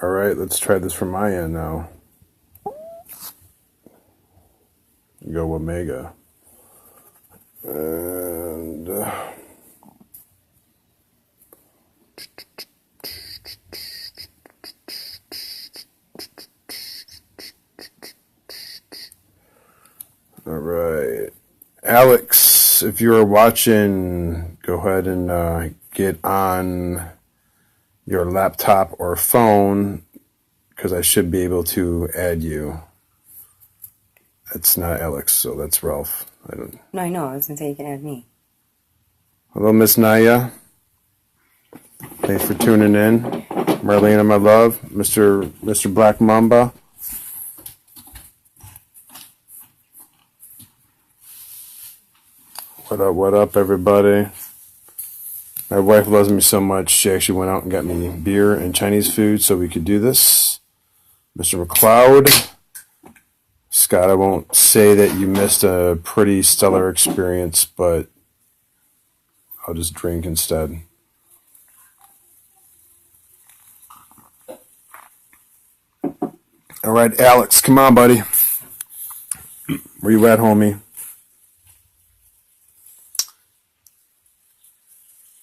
All right, let's try this from my end now. Go Omega. And all right. Alex, if you're watching, go ahead and get on your laptop or phone because I should be able to add you. That's not Alex, so that's Ralph. No, I know. I was going to say you can add me. Hello, Miss Naya. Thanks for tuning in. Marlena, my love. Mr. Black Mamba. What up, everybody? My wife loves me so much, she actually went out and got me beer and Chinese food so we could do this. Mr. McLeod. Scott, I won't say that you missed a pretty stellar experience, but I'll just drink instead. All right, Alex, come on, buddy. Where you at, homie?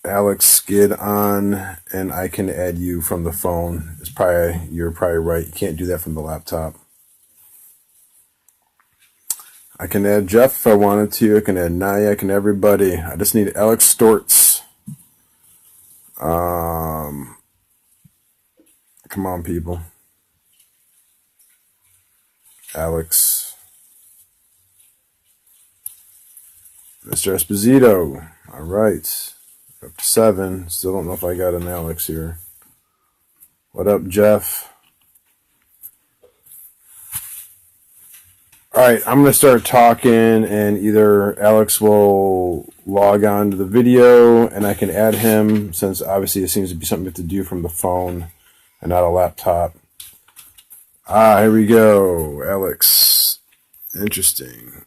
Alex, get on, and I can add you from the phone. You're probably right. You can't do that from the laptop. I can add Jeff if I wanted to. I can add Naya. I can everybody. I just need Alex Storts. Come on, people. Alex. Mr. Esposito. All right. Up to 7. Still don't know if I got an Alex here. What up, Jeff? All right, I'm going to start talking, and either Alex will log on to the video, and I can add him, since obviously it seems to be something we have to do from the phone and not a laptop. Here we go, Alex. Interesting.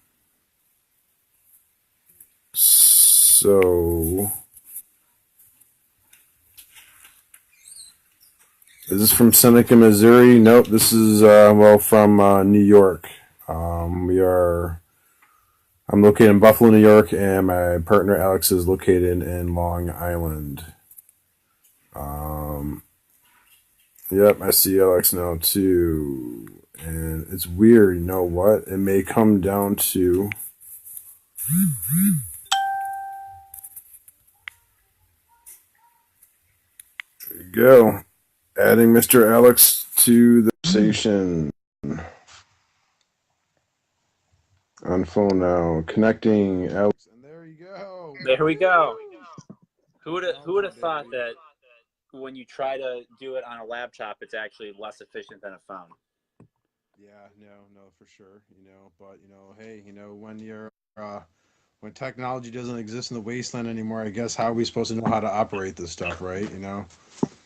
So, is this from Seneca, Missouri? Nope, this is, from New York. I'm located in Buffalo, New York, and my partner Alex is located in Long Island. Yep, I see Alex now too. And it's weird, you know what? It may come down to there you go. Adding Mr. Alex to the conversation. On phone now. Connecting Alex. And there you go. There we go. Who would have Awesome, thought baby. that when you try to do it on a laptop, it's actually less efficient than a phone? Yeah, no, for sure. But hey, when technology doesn't exist in the wasteland anymore, I guess how are we supposed to know how to operate this stuff, right?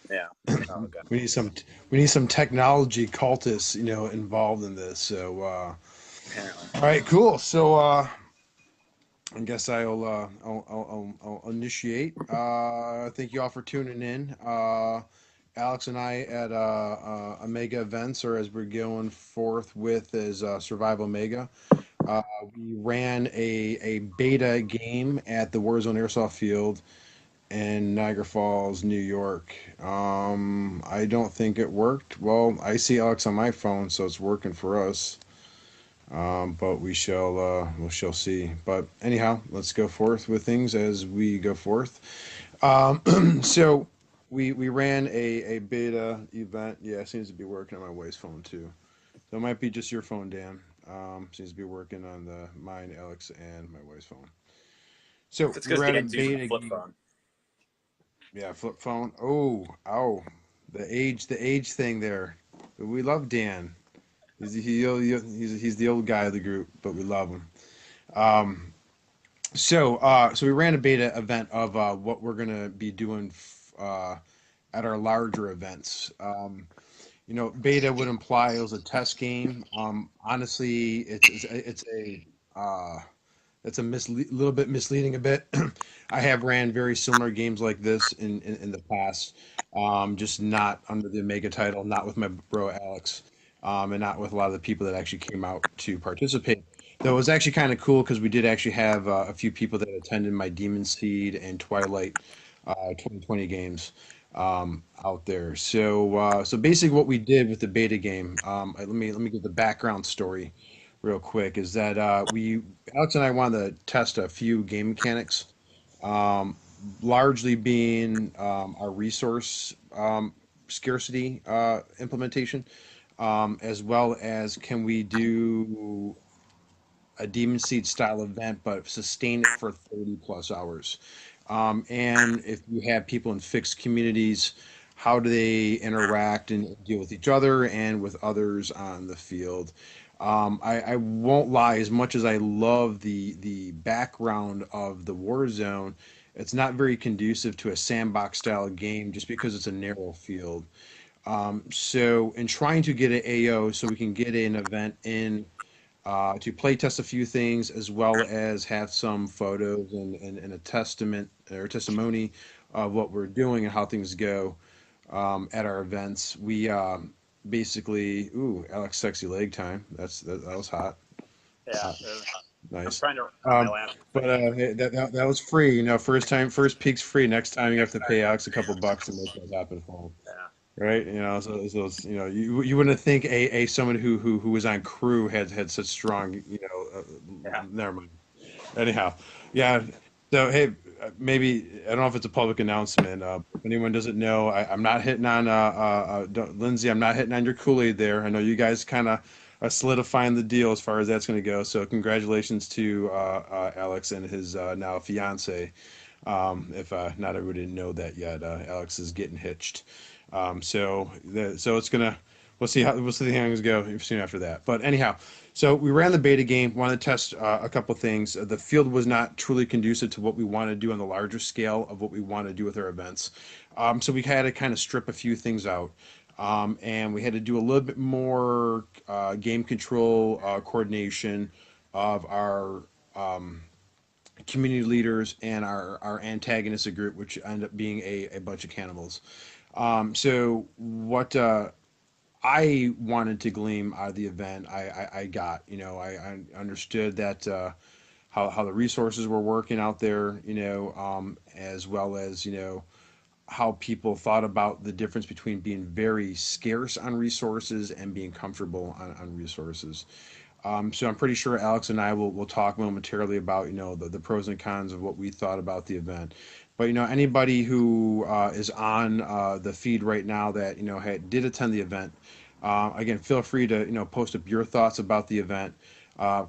Yeah. Oh god. We need some we need some technology cultists, involved in this. So, Apparently. all right, cool. So, I guess I'll initiate. Thank you all for tuning in. Alex and I at Omega Events, or as we're going forth with, is Survival Omega. Uh, we ran a beta game at the Warzone Airsoft Field in Niagara Falls, New York. I don't think it worked. Well, I see Alex on my phone, so it's working for us. But we shall see. But anyhow, let's go forth with things as we go forth. So we ran a beta event. Yeah, it seems to be working on my wife's phone too. So it might be just your phone, Dan. Seems to be working on mine, Alex, and my wife's phone. So It's we because were at a Dan's using a beta. flip phone. Yeah, flip phone. Oh, ow, the age thing there. But we love Dan. He's the old guy of the group, but we love him. Um, so we ran a beta event of what we're gonna be doing at our larger events. Beta would imply it was a test game. Honestly, it's a that's a little bit misleading a bit. I have ran very similar games like this in the past, just not under the Omega title, not with my bro Alex, and not with a lot of the people that actually came out to participate. Though it was actually kind of cool because we did actually have a few people that attended my Demon Seed and Twilight 2020 games out there. So basically, what we did with the beta game, let me give the background story real quick. Is that we Alex and I wanted to test a few game mechanics, um, largely being our resource scarcity implementation, as well as can we do a Demon Seed style event, but sustain it for 30 plus hours. And if you have people in fixed communities, how do they interact and deal with each other and with others on the field? I won't lie, as much as I love the background of the Warzone, it's not very conducive to a sandbox style game just because it's a narrow field. So in trying to get an AO so we can get an event in to play test a few things as well as have some photos and a testament or testimony of what we're doing and how things go at our events. We basically, ooh, Alex, sexy leg time. That was hot, Yeah, hot, I'm nice. trying to run on my Um, laptop but right now. hey, that was free. You know, first peak's free. Next time you have to pay Alex a couple bucks to make that happen for him. Yeah, Right, so it's, you wouldn't think a someone who was on crew had such strong, yeah. never mind. Anyhow, yeah. So hey, maybe I don't know if it's a public announcement. If anyone doesn't know, I'm not hitting on Lindsay. I'm not hitting on your Kool-Aid there. I know you guys kind of are solidifying the deal as far as that's going to go. So congratulations to Alex and his now fiance. If not everybody didn't know that yet, Alex is getting hitched. So it's gonna we'll see how things go soon after that. But anyhow, so we ran the beta game, wanted to test a couple things. The field was not truly conducive to what we want to do on the larger scale of what we want to do with our events. So we had to kind of strip a few things out. And we had to do a little bit more game control coordination of our community leaders and our antagonistic group, which ended up being a bunch of cannibals. So what I wanted to glean out of the event, I got. I understood that how the resources were working out there, as well as how people thought about the difference between being very scarce on resources and being comfortable on resources. So I'm pretty sure Alex and I will talk momentarily about the pros and cons of what we thought about the event. But anybody who is on the feed right now that did attend the event, again, feel free to post up your thoughts about the event,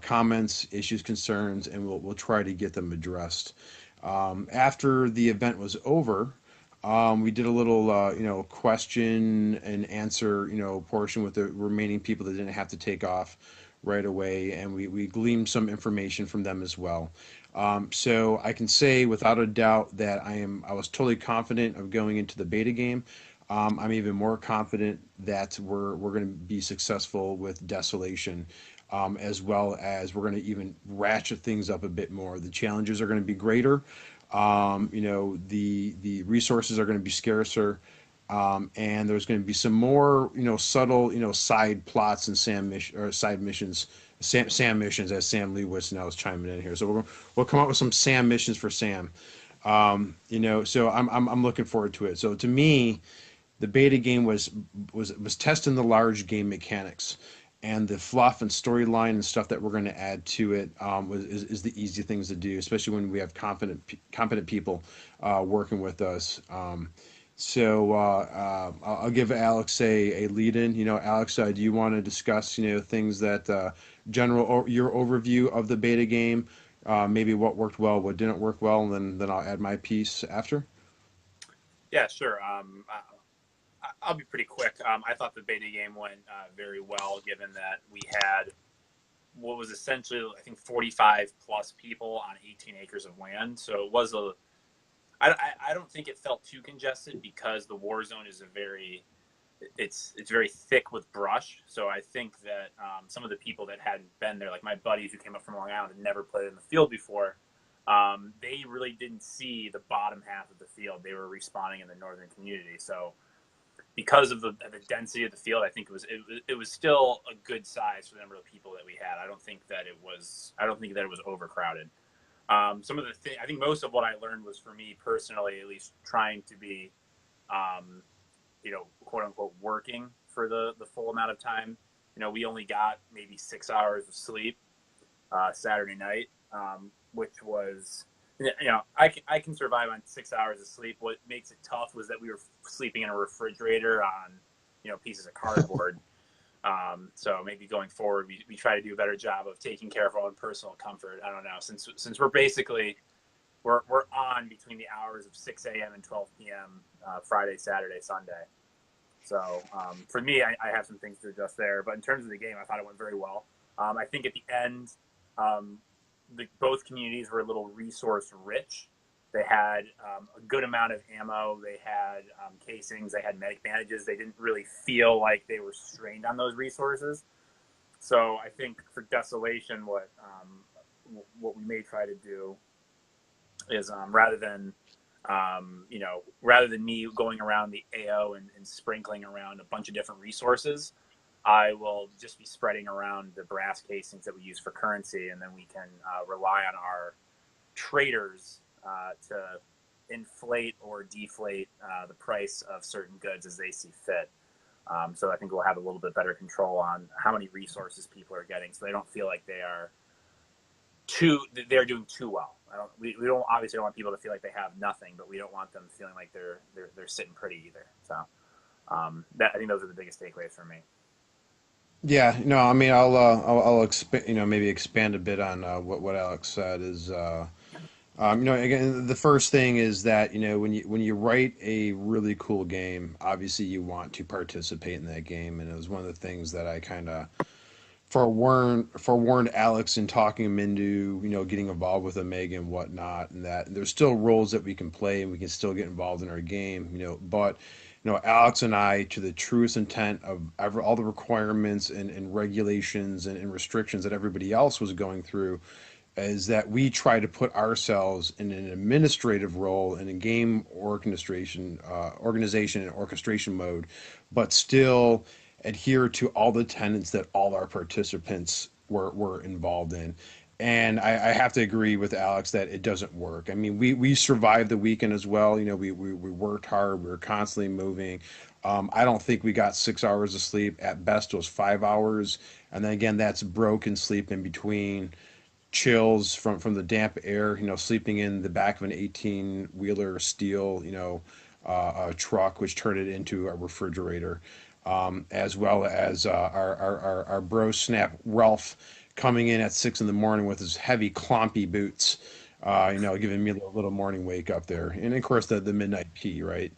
comments, issues, concerns, and we'll try to get them addressed. After the event was over, we did a little question and answer portion with the remaining people that didn't have to take off right away, and we gleaned some information from them as well. So I can say without a doubt that I was totally confident of going into the beta game. I'm even more confident that we're going to be successful with Desolation, as well as we're going to even ratchet things up a bit more. The challenges are going to be greater. The resources are going to be scarcer, and there's going to be some more subtle side plots and side missions, Sam missions, as Sam Lewis now is chiming in here. So we'll come up with some Sam missions for Sam. So I'm looking forward to it. So to me, the beta game was testing the large game mechanics, and the fluff and storyline and stuff that we're going to add to it is the easy things to do, especially when we have competent people working with us. I'll give Alex a lead in. Alex, do you want to discuss things that your overview of the beta game, maybe what worked well, what didn't work well, and then I'll add my piece after. Yeah, sure. I'll be pretty quick. I thought the beta game went very well, given that we had what was essentially, I think, 45 plus people on 18 acres of land. So it was I don't think it felt too congested because the war zone is it's very thick with brush. So I think that some of the people that hadn't been there, like my buddies who came up from Long Island and never played in the field before, they really didn't see the bottom half of the field. They were respawning in the northern community. So because of the density of the field, I think it was still a good size for the number of people that we had. I don't think that it was overcrowded. Some of the I think most of what I learned was for me personally, at least trying to be, um, quote unquote, working for the full amount of time. We only got maybe 6 hours of sleep Saturday night, which was, I can survive on 6 hours of sleep. What makes it tough was that we were sleeping in a refrigerator on, pieces of cardboard. So maybe going forward, we try to do a better job of taking care of our own personal comfort. I don't know, since we're basically we're on between the hours of 6 a.m. and 12 p.m. Friday, Saturday, Sunday. So for me, I have some things to adjust there. But in terms of the game, I thought it went very well. I think at the end, both communities were a little resource rich. They had a good amount of ammo. They had casings. They had medic bandages. They didn't really feel like they were strained on those resources. So I think for Desolation, what we may try to do is rather than me going around the AO and sprinkling around a bunch of different resources, I will just be spreading around the brass casings that we use for currency, and then we can rely on our traders to inflate or deflate the price of certain goods as they see fit. So I think we'll have a little bit better control on how many resources people are getting, so they don't feel like they're doing too well. We don't obviously don't want people to feel like they have nothing, but we don't want them feeling like they're sitting pretty either. So I think those are the biggest takeaways for me. Yeah, no, I mean, I'll expand, maybe expand a bit on what Alex said is, again, the first thing is that, when you write a really cool game, obviously you want to participate in that game, and it was one of the things that I kind of forewarned Alex in talking him into, getting involved with Omega and whatnot, and that there's still roles that we can play and we can still get involved in our game, but Alex and I, to the truest intent of all the requirements and regulations and restrictions that everybody else was going through, is that we try to put ourselves in an administrative role in a game organization and orchestration mode, but still adhere to all the tenets that all our participants were involved in. And I have to agree with Alex that it doesn't work. I mean, we survived the weekend as well. We worked hard. We were constantly moving. I don't think we got 6 hours of sleep. At best, it was 5 hours. And then again, that's broken sleep in between chills from the damp air, sleeping in the back of an 18-wheeler steel, truck, which turned it into a refrigerator, as well as our bro snap Ralph coming in at 6 in the morning with his heavy clompy boots, giving me a little morning wake up there, and of course the midnight pee, right?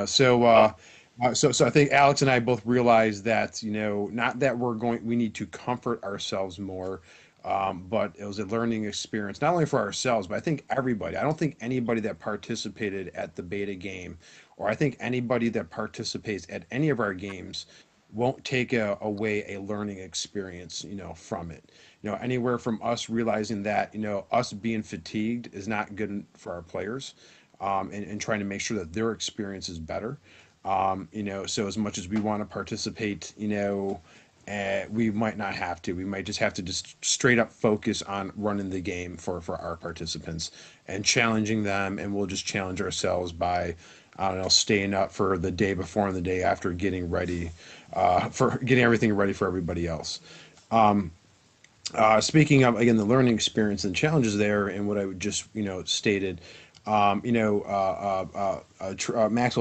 So I think Alex and I both realized that, not that we need to comfort ourselves more, but it was a learning experience, not only for ourselves, but I think everybody. I don't think anybody that participated at the beta game, or I think anybody that participates at any of our games, won't take away a learning experience, from it. Anywhere from us realizing that, us being fatigued is not good for our players, and trying to make sure that their experience is better. So as much as we want to participate, we might not have to. We might just have to just straight up focus on running the game for our participants and challenging them, and we'll just challenge ourselves by, I don't know, staying up for the day before and the day after, getting ready, for getting everything ready for everybody else. Speaking of, again, the learning experience and challenges there, and what I would just stated, Maxwell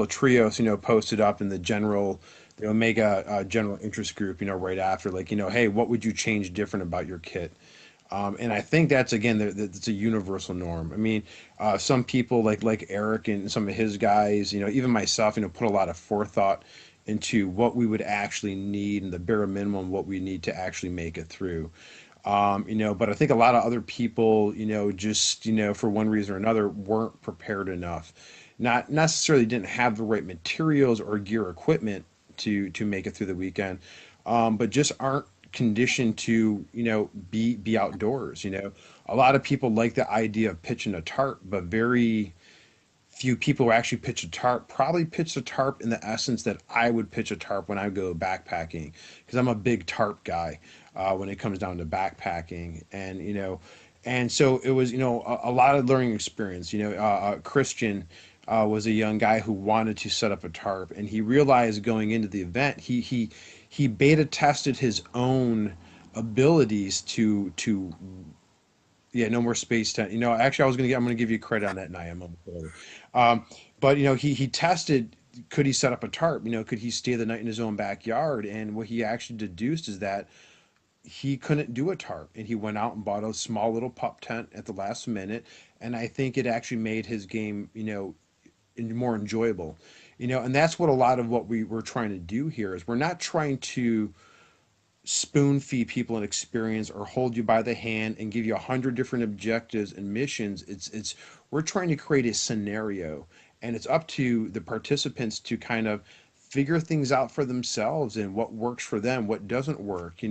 Trios posted up in the general, the Omega general interest group, right after, like, hey, what would you change different about your kit? And I think that's, again, that's a universal norm. I mean, some people like Eric and some of his guys, even myself, put a lot of forethought into what we would actually need and the bare minimum what we need to actually make it through. But I think a lot of other people, just, for one reason or another, weren't prepared enough. Not necessarily didn't have the right materials or gear equipment to make it through the weekend, but just aren't conditioned to be outdoors. A lot of people like the idea of pitching a tarp, but very few people who actually pitch a tarp probably pitch a tarp in the essence that I would pitch a tarp when I go backpacking, because I'm a big tarp guy when it comes down to backpacking. And so it was a lot of learning experience. Christian was a young guy who wanted to set up a tarp, and he realized going into the event he beta tested his own abilities to yeah, no more space tent. Actually, I'm gonna give you credit on that, Niam. Um, but he tested. Could he set up a tarp? Could he stay the night in his own backyard? And what he actually deduced is that he couldn't do a tarp, and he went out and bought a small little pup tent at the last minute. And I think it actually made his game, more enjoyable. And that's what a lot of what we're trying to do here is we're not trying to spoon feed people an experience or hold you by the hand and give you 100 different objectives and missions. It's we're trying to create a scenario, and it's up to the participants to kind of figure things out for themselves and what works for them, what doesn't work.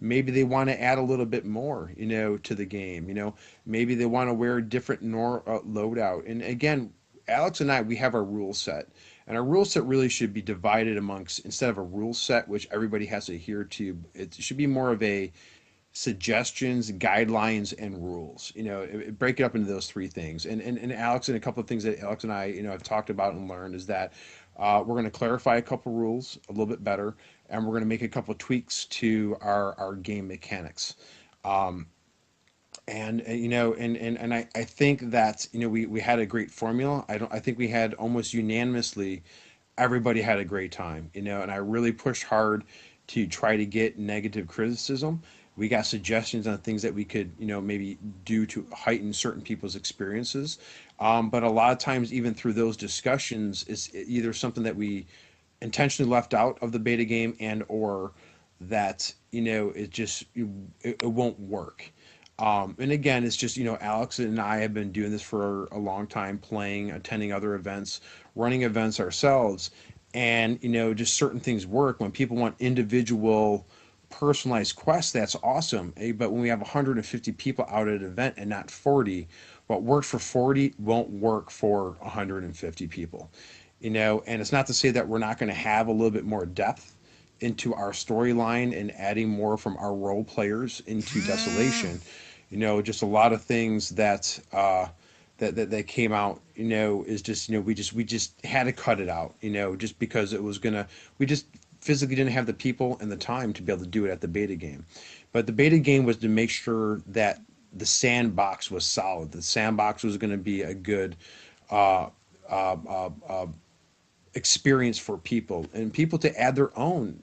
Maybe they want to add a little bit more to the game. Maybe they want to wear a different loadout. And again, Alex and I, we have our rule set. And our rule set really should be divided amongst, instead of a rule set which everybody has to adhere to, it should be more of a suggestions, guidelines, and rules. Break it up into those three things. And Alex, and a couple of things that Alex and I, have talked about and learned is that we're going to clarify a couple rules a little bit better, and we're going to make a couple of tweaks to our game mechanics. And I think that we had a great formula. I think we had almost unanimously everybody had a great time. And I really pushed hard to try to get negative criticism. We got suggestions on things that we could maybe do to heighten certain people's experiences. But a lot of times, even through those discussions, it's either something that we intentionally left out of the beta game, and or that it won't work. And again, it's just, Alex and I have been doing this for a long time, playing, attending other events, running events ourselves. And, just certain things work. When people want individual personalized quests, that's awesome. But when we have 150 people out at an event and not 40, what works for 40 won't work for 150 people. And it's not to say that we're not going to have a little bit more depth into our storyline and adding more from our role players into Desolation. Just a lot of things that that came out. Is just we just had to cut it out. Just because we just physically didn't have the people and the time to be able to do it at the beta game. But the beta game was to make sure that the sandbox was solid. The sandbox was going to be a good uh, uh, uh, uh, experience for people, and people to add their own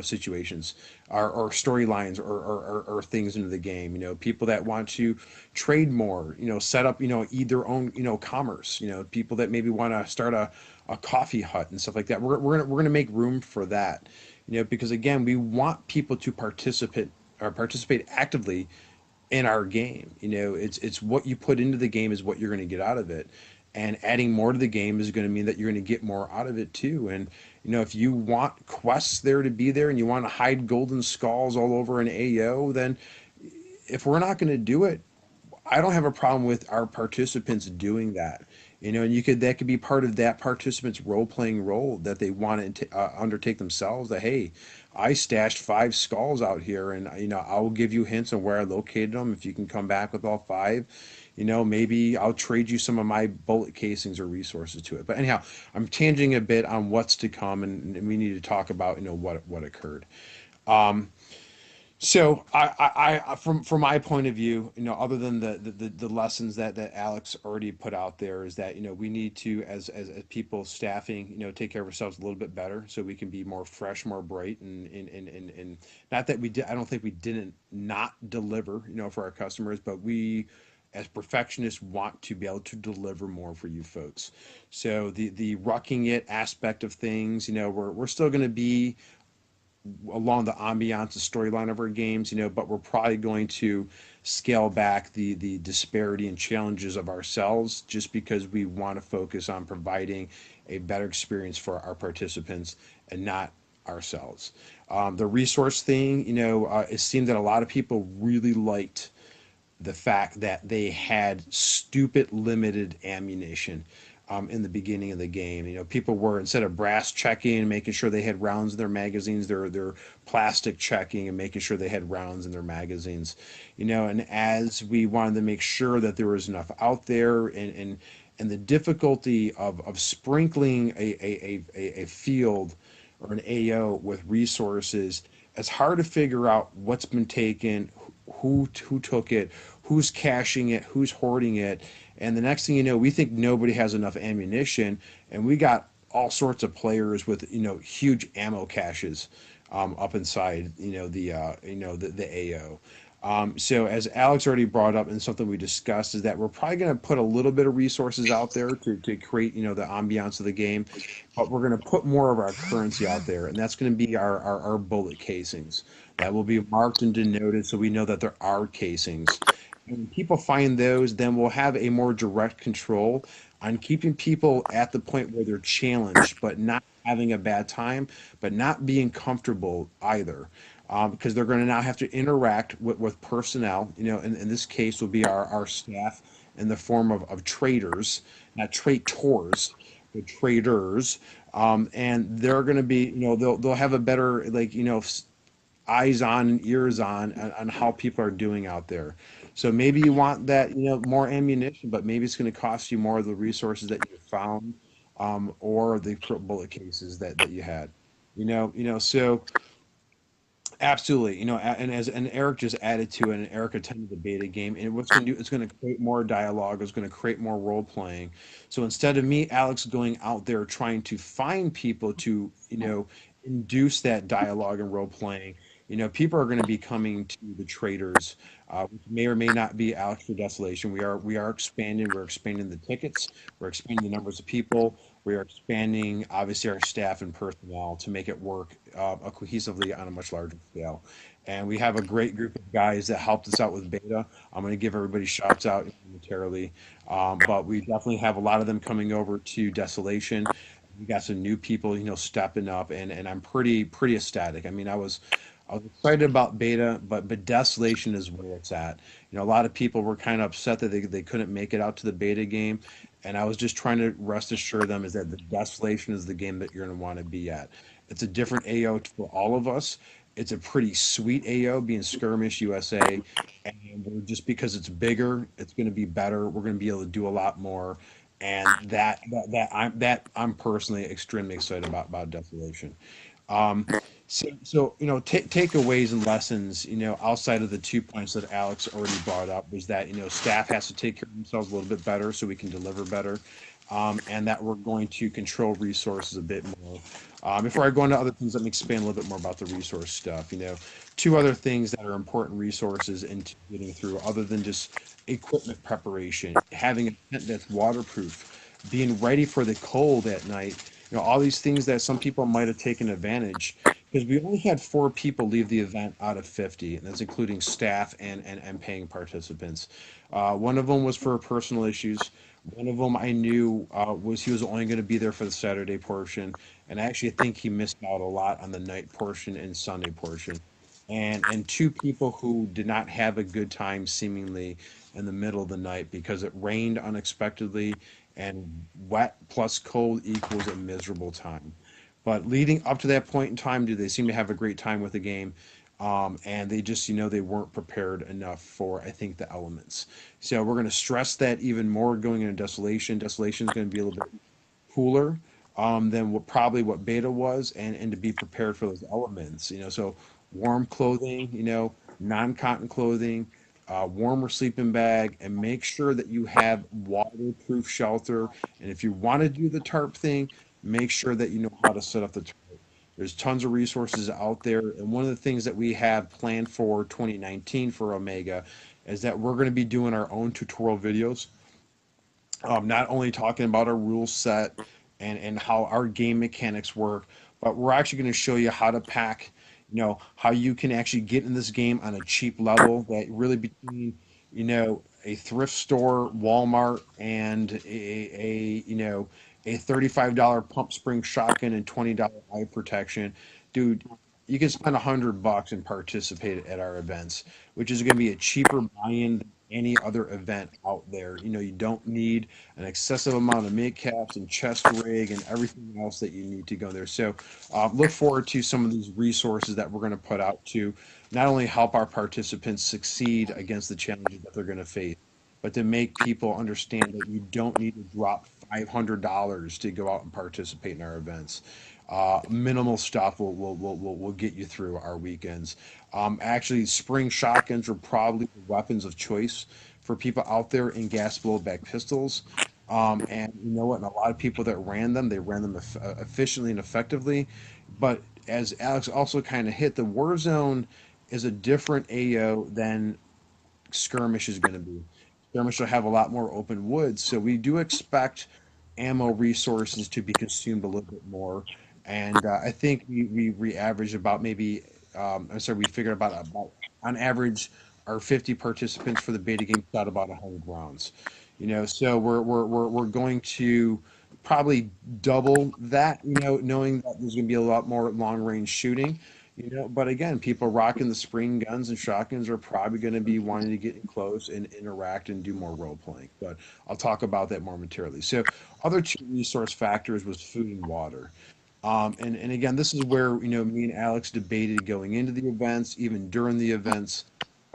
situations or storylines or things into the game. People that want to trade more, set up eat their own commerce. People that maybe want to start a coffee hut and stuff like that. We're gonna make room for that. Because again, we want people to participate actively in our game. It's what you put into the game is what you're going to get out of it. And adding more to the game is going to mean that you're going to get more out of it too. And if you want quests there to be there, and you want to hide golden skulls all over an AO, then if we're not going to do it, I don't have a problem with our participants doing that. And that could be part of that participant's role-playing role that they want to undertake themselves. That, hey, I stashed 5 skulls out here, and I'll give you hints on where I located them. If you can come back with all 5, maybe I'll trade you some of my bullet casings or resources to it. But anyhow, I'm tanging a bit on what's to come, and we need to talk about what occurred. So from my point of view, other than the lessons that Alex already put out there, is that we need to, as people staffing, take care of ourselves a little bit better, so we can be more fresh, more bright, and not that we did. I don't think we didn't not deliver, for our customers, but we, as perfectionists, want to be able to deliver more for you folks. So the rucking it aspect of things, we're still going to be along the ambiance and storyline of our games, but we're probably going to scale back the disparity and challenges of ourselves, just because we want to focus on providing a better experience for our participants, and not ourselves. The resource thing, it seemed that a lot of people really liked the fact that they had stupid limited ammunition in the beginning of the game. People were, instead of brass checking, making sure they had rounds in their magazines, they're plastic checking and making sure they had rounds in their magazines. And as we wanted to make sure that there was enough out there, and the difficulty of sprinkling a field or an AO with resources, it's hard to figure out what's been taken, who took it, who's caching it, who's hoarding it. And the next thing you know, we think nobody has enough ammunition, and we got all sorts of players with huge ammo caches up inside the AO. So as Alex already brought up, and something we discussed, is that we're probably going to put a little bit of resources out there to create the ambiance of the game, but we're going to put more of our currency out there, and that's going to be our bullet casings that will be marked and denoted so we know that there are casings. And when people find those, then we'll have a more direct control on keeping people at the point where they're challenged, but not having a bad time, but not being comfortable either. Because they're going to now have to interact with personnel. In this case, will be our staff in the form of traders, not traitors, but traders. And they're going to be, they'll have a better, eyes on and ears on how people are doing out there. So maybe you want that, more ammunition, but maybe it's going to cost you more of the resources that you found, or the bullet cases that you had. So absolutely, and Eric just added to it, and Eric attended the beta game, and what's going to do, it's going to create more dialogue, it's going to create more role playing. So instead of me, Alex, going out there trying to find people to, induce that dialogue and role playing, people are going to be coming to the traders, which may or may not be Alex for Desolation. We are expanding. We're expanding the tickets. We're expanding the numbers of people. We are expanding, obviously, our staff and personnel to make it work cohesively on a much larger scale. And we have a great group of guys that helped us out with beta. I'm going to give everybody shouts out momentarily, but we definitely have a lot of them coming over to Desolation. We got some new people, stepping up, and I'm pretty ecstatic. I mean, I was excited about beta, but Desolation is where it's at. A lot of people were kind of upset that they couldn't make it out to the beta game, and I was just trying to rest assure them is that the Desolation is the game that you're going to want to be at. It's a different AO for all of us. It's a pretty sweet AO, being Skirmish USA, and just because it's bigger, it's going to be better. We're going to be able to do a lot more, and I'm personally extremely excited about Desolation. Um, so takeaways and lessons, outside of the 2 points that Alex already brought up, was that staff has to take care of themselves a little bit better so we can deliver better, and that we're going to control resources a bit more. Before I go into other things, let me expand a little bit more about the resource stuff. Two other things that are important resources into getting through, other than just equipment preparation, having a tent that's waterproof, being ready for the cold at night. All these things that some people might have taken advantage, because we only had 4 people leave the event out of 50, and that's including staff and paying participants. One of them was for personal issues. One of them I knew he was only going to be there for the Saturday portion, and I actually think he missed out a lot on the night portion and Sunday portion. And 2 people who did not have a good time, seemingly, in the middle of the night, because it rained unexpectedly, and wet plus cold equals a miserable time. But leading up to that point in time, they seem to have a great time with the game, and they just, they weren't prepared enough for, I think, the elements. So we're going to stress that even more going into Desolation. Desolation is going to be a little bit cooler, than what beta was, and to be prepared for those elements. So warm clothing, non-cotton clothing, warmer sleeping bag, and make sure that you have waterproof shelter. And if you want to do the tarp thing, make sure that you know how to set up the tarp. There's tons of resources out there, and one of the things that we have planned for 2019 for Omega is that we're going to be doing our own tutorial videos, not only talking about our rule set and how our game mechanics work, but we're actually going to show you how to pack, how you can actually get in this game on a cheap level, that really between, a thrift store, Walmart, and a $35 pump spring shotgun and $20 eye protection, dude, you can spend $100 and participate at our events, which is going to be a cheaper buy-in than any other event out there. You don't need an excessive amount of mid caps and chest rig and everything else that you need to go there. So look forward to some of these resources that we're going to put out to not only help our participants succeed against the challenges that they're going to face, but to make people understand that you don't need to drop $500 to go out and participate in our events. Minimal stuff will get you through our weekends. Actually, spring shotguns are probably the weapons of choice for people out there in gas blowback pistols. And you know what? And a lot of people that ran them, they ran them efficiently and effectively. But as Alex also kind of hit, the Warzone is a different AO than skirmish is going to be. Skirmish will have a lot more open woods, so we do expect ammo resources to be consumed a little bit more. And I think we average about maybe I'm sorry, we figured about on average our 50 participants for the beta game shot about 100 rounds. So we're going to probably double that. Knowing that there's going to be a lot more long range shooting. But again, people rocking the spring guns and shotguns are probably going to be wanting to get in close and interact and do more role playing. But I'll talk about that more materially. So, other two resource factors was food and water. And again, this is where me and Alex debated going into the events, even during the events.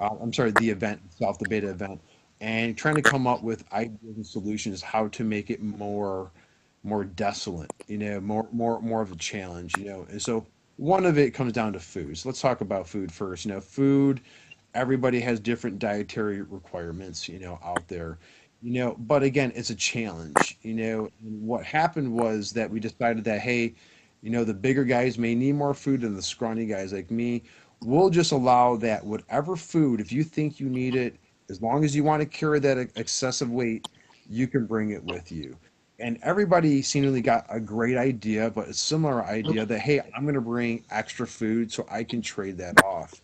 I'm sorry, the event itself, the beta event, and trying to come up with ideas and solutions how to make it more desolate, more of a challenge, And so one of it comes down to food. So let's talk about food first. Food, everybody has different dietary requirements, out there. But again, it's a challenge, And what happened was that we decided that, hey, the bigger guys may need more food than the scrawny guys like me. We'll just allow that whatever food, if you think you need it, as long as you want to carry that excessive weight, you can bring it with you. And everybody seemingly got a great idea, but a similar idea that, hey, I'm going to bring extra food so I can trade that off.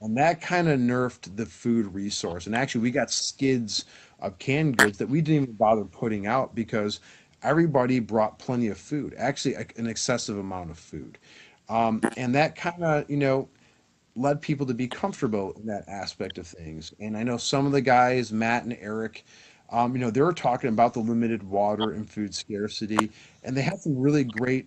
And that kind of nerfed the food resource. And actually, we got skids of canned goods that we didn't even bother putting out because everybody brought plenty of food, actually, an excessive amount of food. And that kind of, led people to be comfortable in that aspect of things. And I know some of the guys, Matt and Eric, they were talking about the limited water and food scarcity, and they had some really great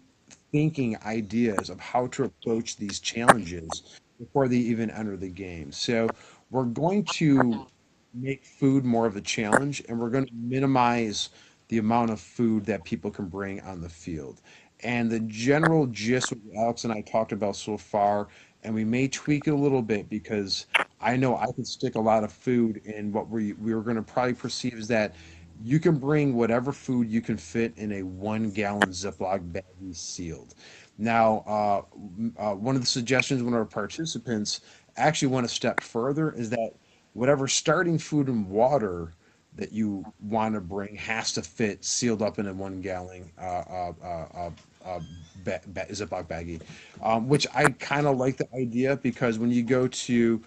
thinking ideas of how to approach these challenges before they even enter the game. So we're going to make food more of a challenge, and we're going to minimize the amount of food that people can bring on the field. And the general gist what Alex and I talked about so far, and we may tweak it a little bit because I know I could stick a lot of food in what we were going to probably perceive is that you can bring whatever food you can fit in a 1 gallon Ziploc baggie sealed. Now, one of the suggestions one of our participants actually went a step further is that whatever starting food and water that you want to bring has to fit sealed up in a 1 gallon Ziploc baggie, which I kind of like the idea because when you go to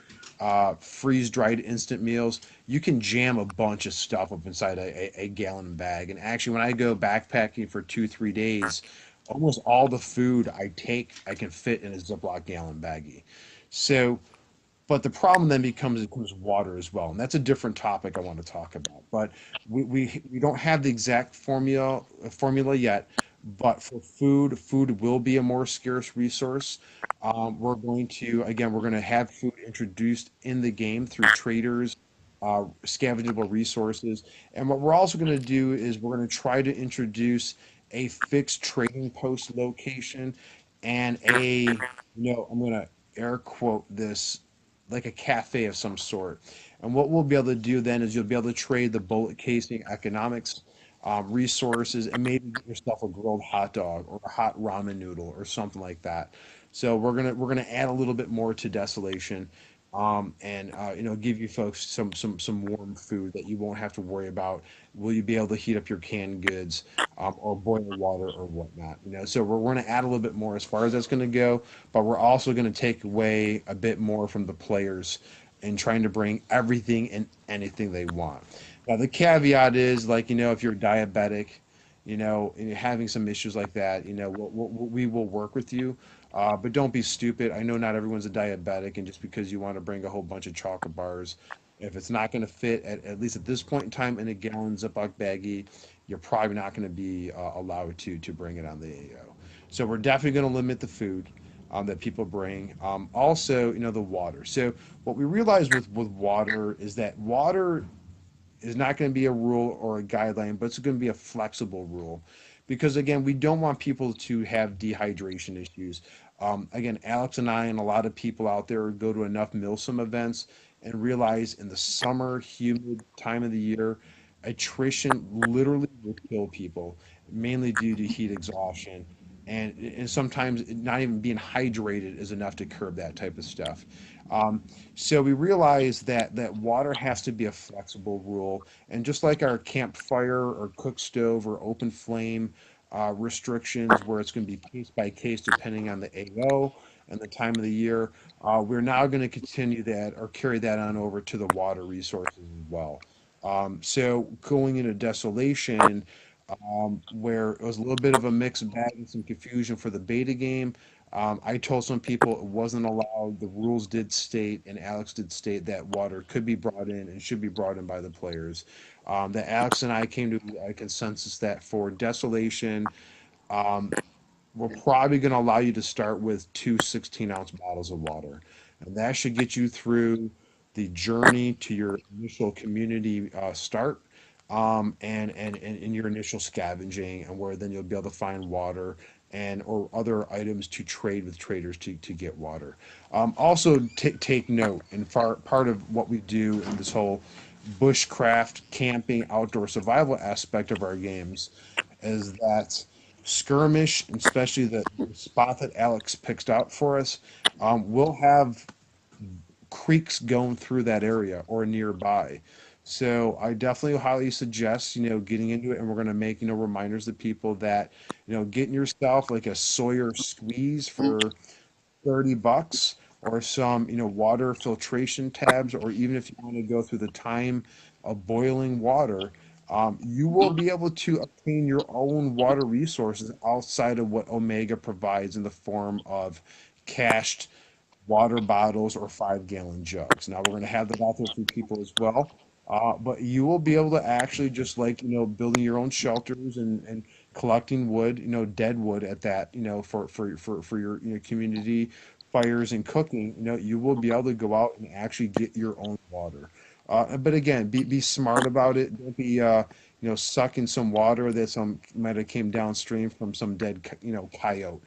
freeze dried instant meals, you can jam a bunch of stuff up inside a gallon bag. And actually, when I go backpacking for 2, 3 days, almost all the food I take, I can fit in a Ziploc gallon baggie. So, but the problem then becomes water as well, and that's a different topic I want to talk about. But we don't have the exact formula yet. But for food will be a more scarce resource. We're going to have food introduced in the game through traders, scavengeable resources, and what we're also going to do is we're going to try to introduce a fixed trading post location and I'm going to air quote this like a cafe of some sort. And what we'll be able to do then is you'll be able to trade the bullet casing economics, resources, and maybe get yourself a grilled hot dog or a hot ramen noodle or something like that. So we're gonna add a little bit more to Desolation, and give you folks some warm food that you won't have to worry about. Will you be able to heat up your canned goods, or boil water or whatnot? So we're going to add a little bit more as far as that's going to go, but we're also going to take away a bit more from the players and trying to bring everything and anything they want. Now the caveat is like if you're diabetic and you're having some issues like that, we will work with you. But don't be stupid. I know not everyone's a diabetic, and just because you want to bring a whole bunch of chocolate bars, if it's not going to fit at least at this point in time in a gallon Ziploc baggie, you're probably not going to be allowed to bring it on the AO. So we're definitely going to limit the food that people bring. Also, the water. So what we realized with water is that water is not going to be a rule or a guideline, but it's going to be a flexible rule. Because again, we don't want people to have dehydration issues. Again, Alex and I and a lot of people out there go to enough Milsim events and realize in the summer, humid time of the year, attrition literally will kill people, mainly due to heat exhaustion. And sometimes not even being hydrated is enough to curb that type of stuff. Um, so we realize that water has to be a flexible rule, and just like our campfire or cook stove or open flame restrictions, where it's going to be case by case depending on the AO and the time of the year, we're now going to continue that or carry that on over to the water resources as well. So going into desolation, where it was a little bit of a mixed bag and some confusion for the beta game. I told some people it wasn't allowed. The rules did state, and Alex did state that water could be brought in and should be brought in by the players. That Alex and I came to a consensus that for Desolation, um, we're probably going to allow you to start with two 16-ounce bottles of water. And that should get you through the journey to your initial community start, and your initial scavenging, and where then you'll be able to find water and or other items to trade with traders to get water. Also, take note, and part of what we do in this whole bushcraft, camping, outdoor survival aspect of our games is that skirmish, and especially the spot that Alex picks out for us, will have creeks going through that area or nearby. So I definitely highly suggest, getting into it, and we're going to make, reminders to people that, getting yourself like a Sawyer squeeze for $30, or some, water filtration tabs, or even if you want to go through the time of boiling water, you will be able to obtain your own water resources outside of what Omega provides in the form of cached water bottles or 5-gallon jugs. Now we're going to have that out there for people as well. But you will be able to actually, just like, building your own shelters and collecting wood, dead wood at that, for your, community fires and cooking, you will be able to go out and actually get your own water. But again, be smart about it. Don't be, sucking some water that some might have came downstream from some dead, coyote.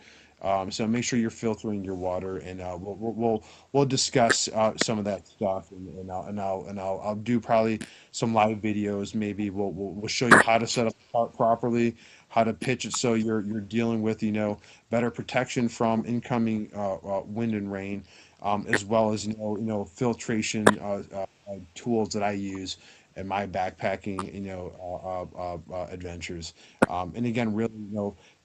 So make sure you're filtering your water, and we'll discuss some of that stuff, and I'll do probably some live videos. Maybe we'll show you how to set up the cart properly, how to pitch it so you're dealing with, better protection from incoming wind and rain, as well as, filtration tools that I use in my backpacking, adventures. And again, really,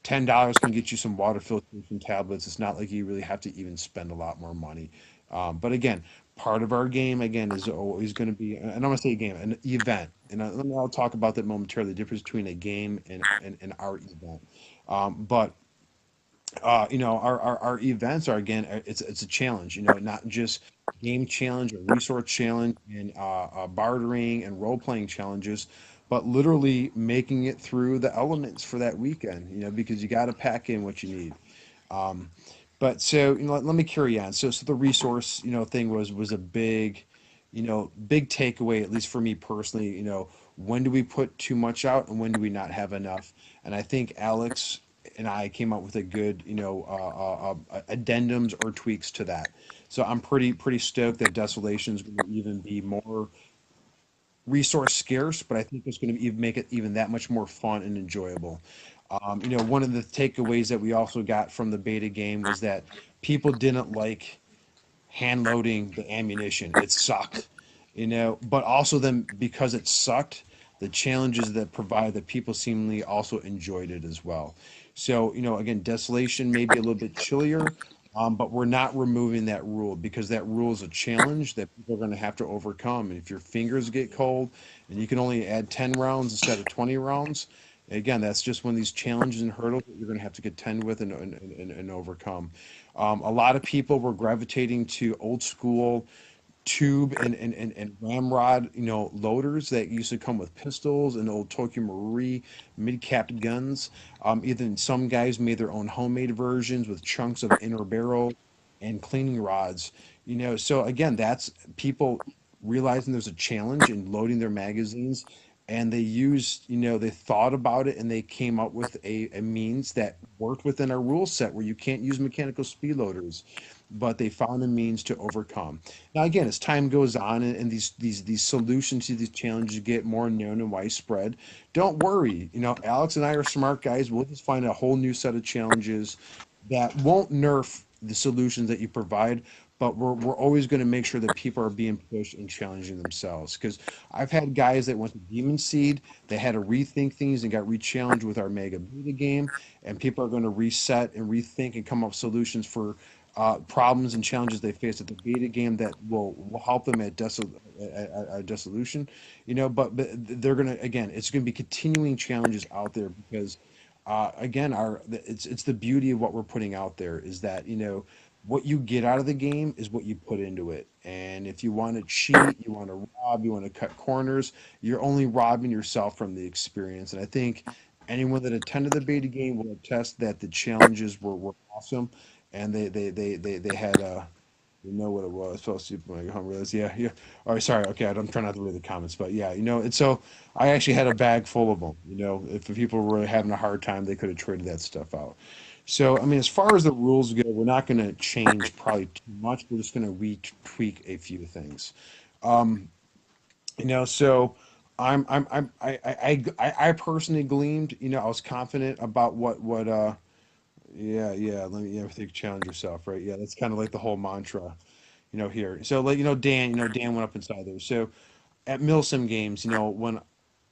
$10 can get you some water filtration tablets. It's not like you really have to even spend a lot more money. But again, part of our game again is always going to be, and I'm going to say game, an event. And I'll talk about that momentarily, the difference between a game and our event. But our events are, again, it's a challenge, not just game challenge or resource challenge and bartering and role playing challenges, but literally making it through the elements for that weekend, because you got to pack in what you need. um, but so, let me carry on. So the resource, thing was a big takeaway, at least for me personally. When do we put too much out, and when do we not have enough? And I think Alex and I came up with a good, addendums or tweaks to that. So I'm pretty stoked that Desolation's going to even be more resource scarce, but I think it's going to even make it even that much more fun and enjoyable. One of the takeaways that we also got from the beta game was that people didn't like hand loading the ammunition. It sucked, but also then, because it sucked, the challenges that provide, that people seemingly also enjoyed it as well. So, again, Desolation may be a little bit chillier, but we're not removing that rule, because that rule is a challenge that people are going to have to overcome. And if your fingers get cold and you can only add 10 rounds instead of 20 rounds, Again, that's just one of these challenges and hurdles that you're going to have to contend with and overcome. A lot of people were gravitating to old school tube and ramrod, loaders that used to come with pistols and old Tokyo Marui mid-capped guns. Even some guys made their own homemade versions with chunks of inner barrel and cleaning rods. So again, that's people realizing there's a challenge in loading their magazines, and they thought about it and they came up with a means that worked within our rule set where you can't use mechanical speed loaders, but they found a means to overcome. Now, again, as time goes on and these solutions to these challenges get more known and widespread, don't worry. Alex and I are smart guys. We'll just find a whole new set of challenges that won't nerf the solutions that you provide, but we're always going to make sure that people are being pushed and challenging themselves. Because I've had guys that went to Demon Seed, they had to rethink things and got re-challenged with our Mega Beta game, and people are going to reset and rethink and come up with solutions for problems and challenges they face at the beta game that will help them at dissolution. But they're gonna, again, it's gonna be continuing challenges out there because again, it's the beauty of what we're putting out there is that what you get out of the game is what you put into it. And if you want to cheat, you want to rob, you want to cut corners, you're only robbing yourself from the experience. And I think anyone that attended the beta game will attest that the challenges were awesome, and they had you know what it was. Fell asleep when I got home. Realized, yeah, yeah. All right, sorry. Okay, I'm trying not to read the comments, but yeah, and so I actually had a bag full of them. If people were having a hard time, they could have traded that stuff out. So, I mean, as far as the rules go, we're not going to change probably too much. We're just going to retweak a few things. Um, so I personally gleamed. I was confident about what yeah, yeah. Let me, think, challenge yourself, right? Yeah, that's kind of like the whole mantra, here. So, like, Dan went up inside there. So, at Milsim games, when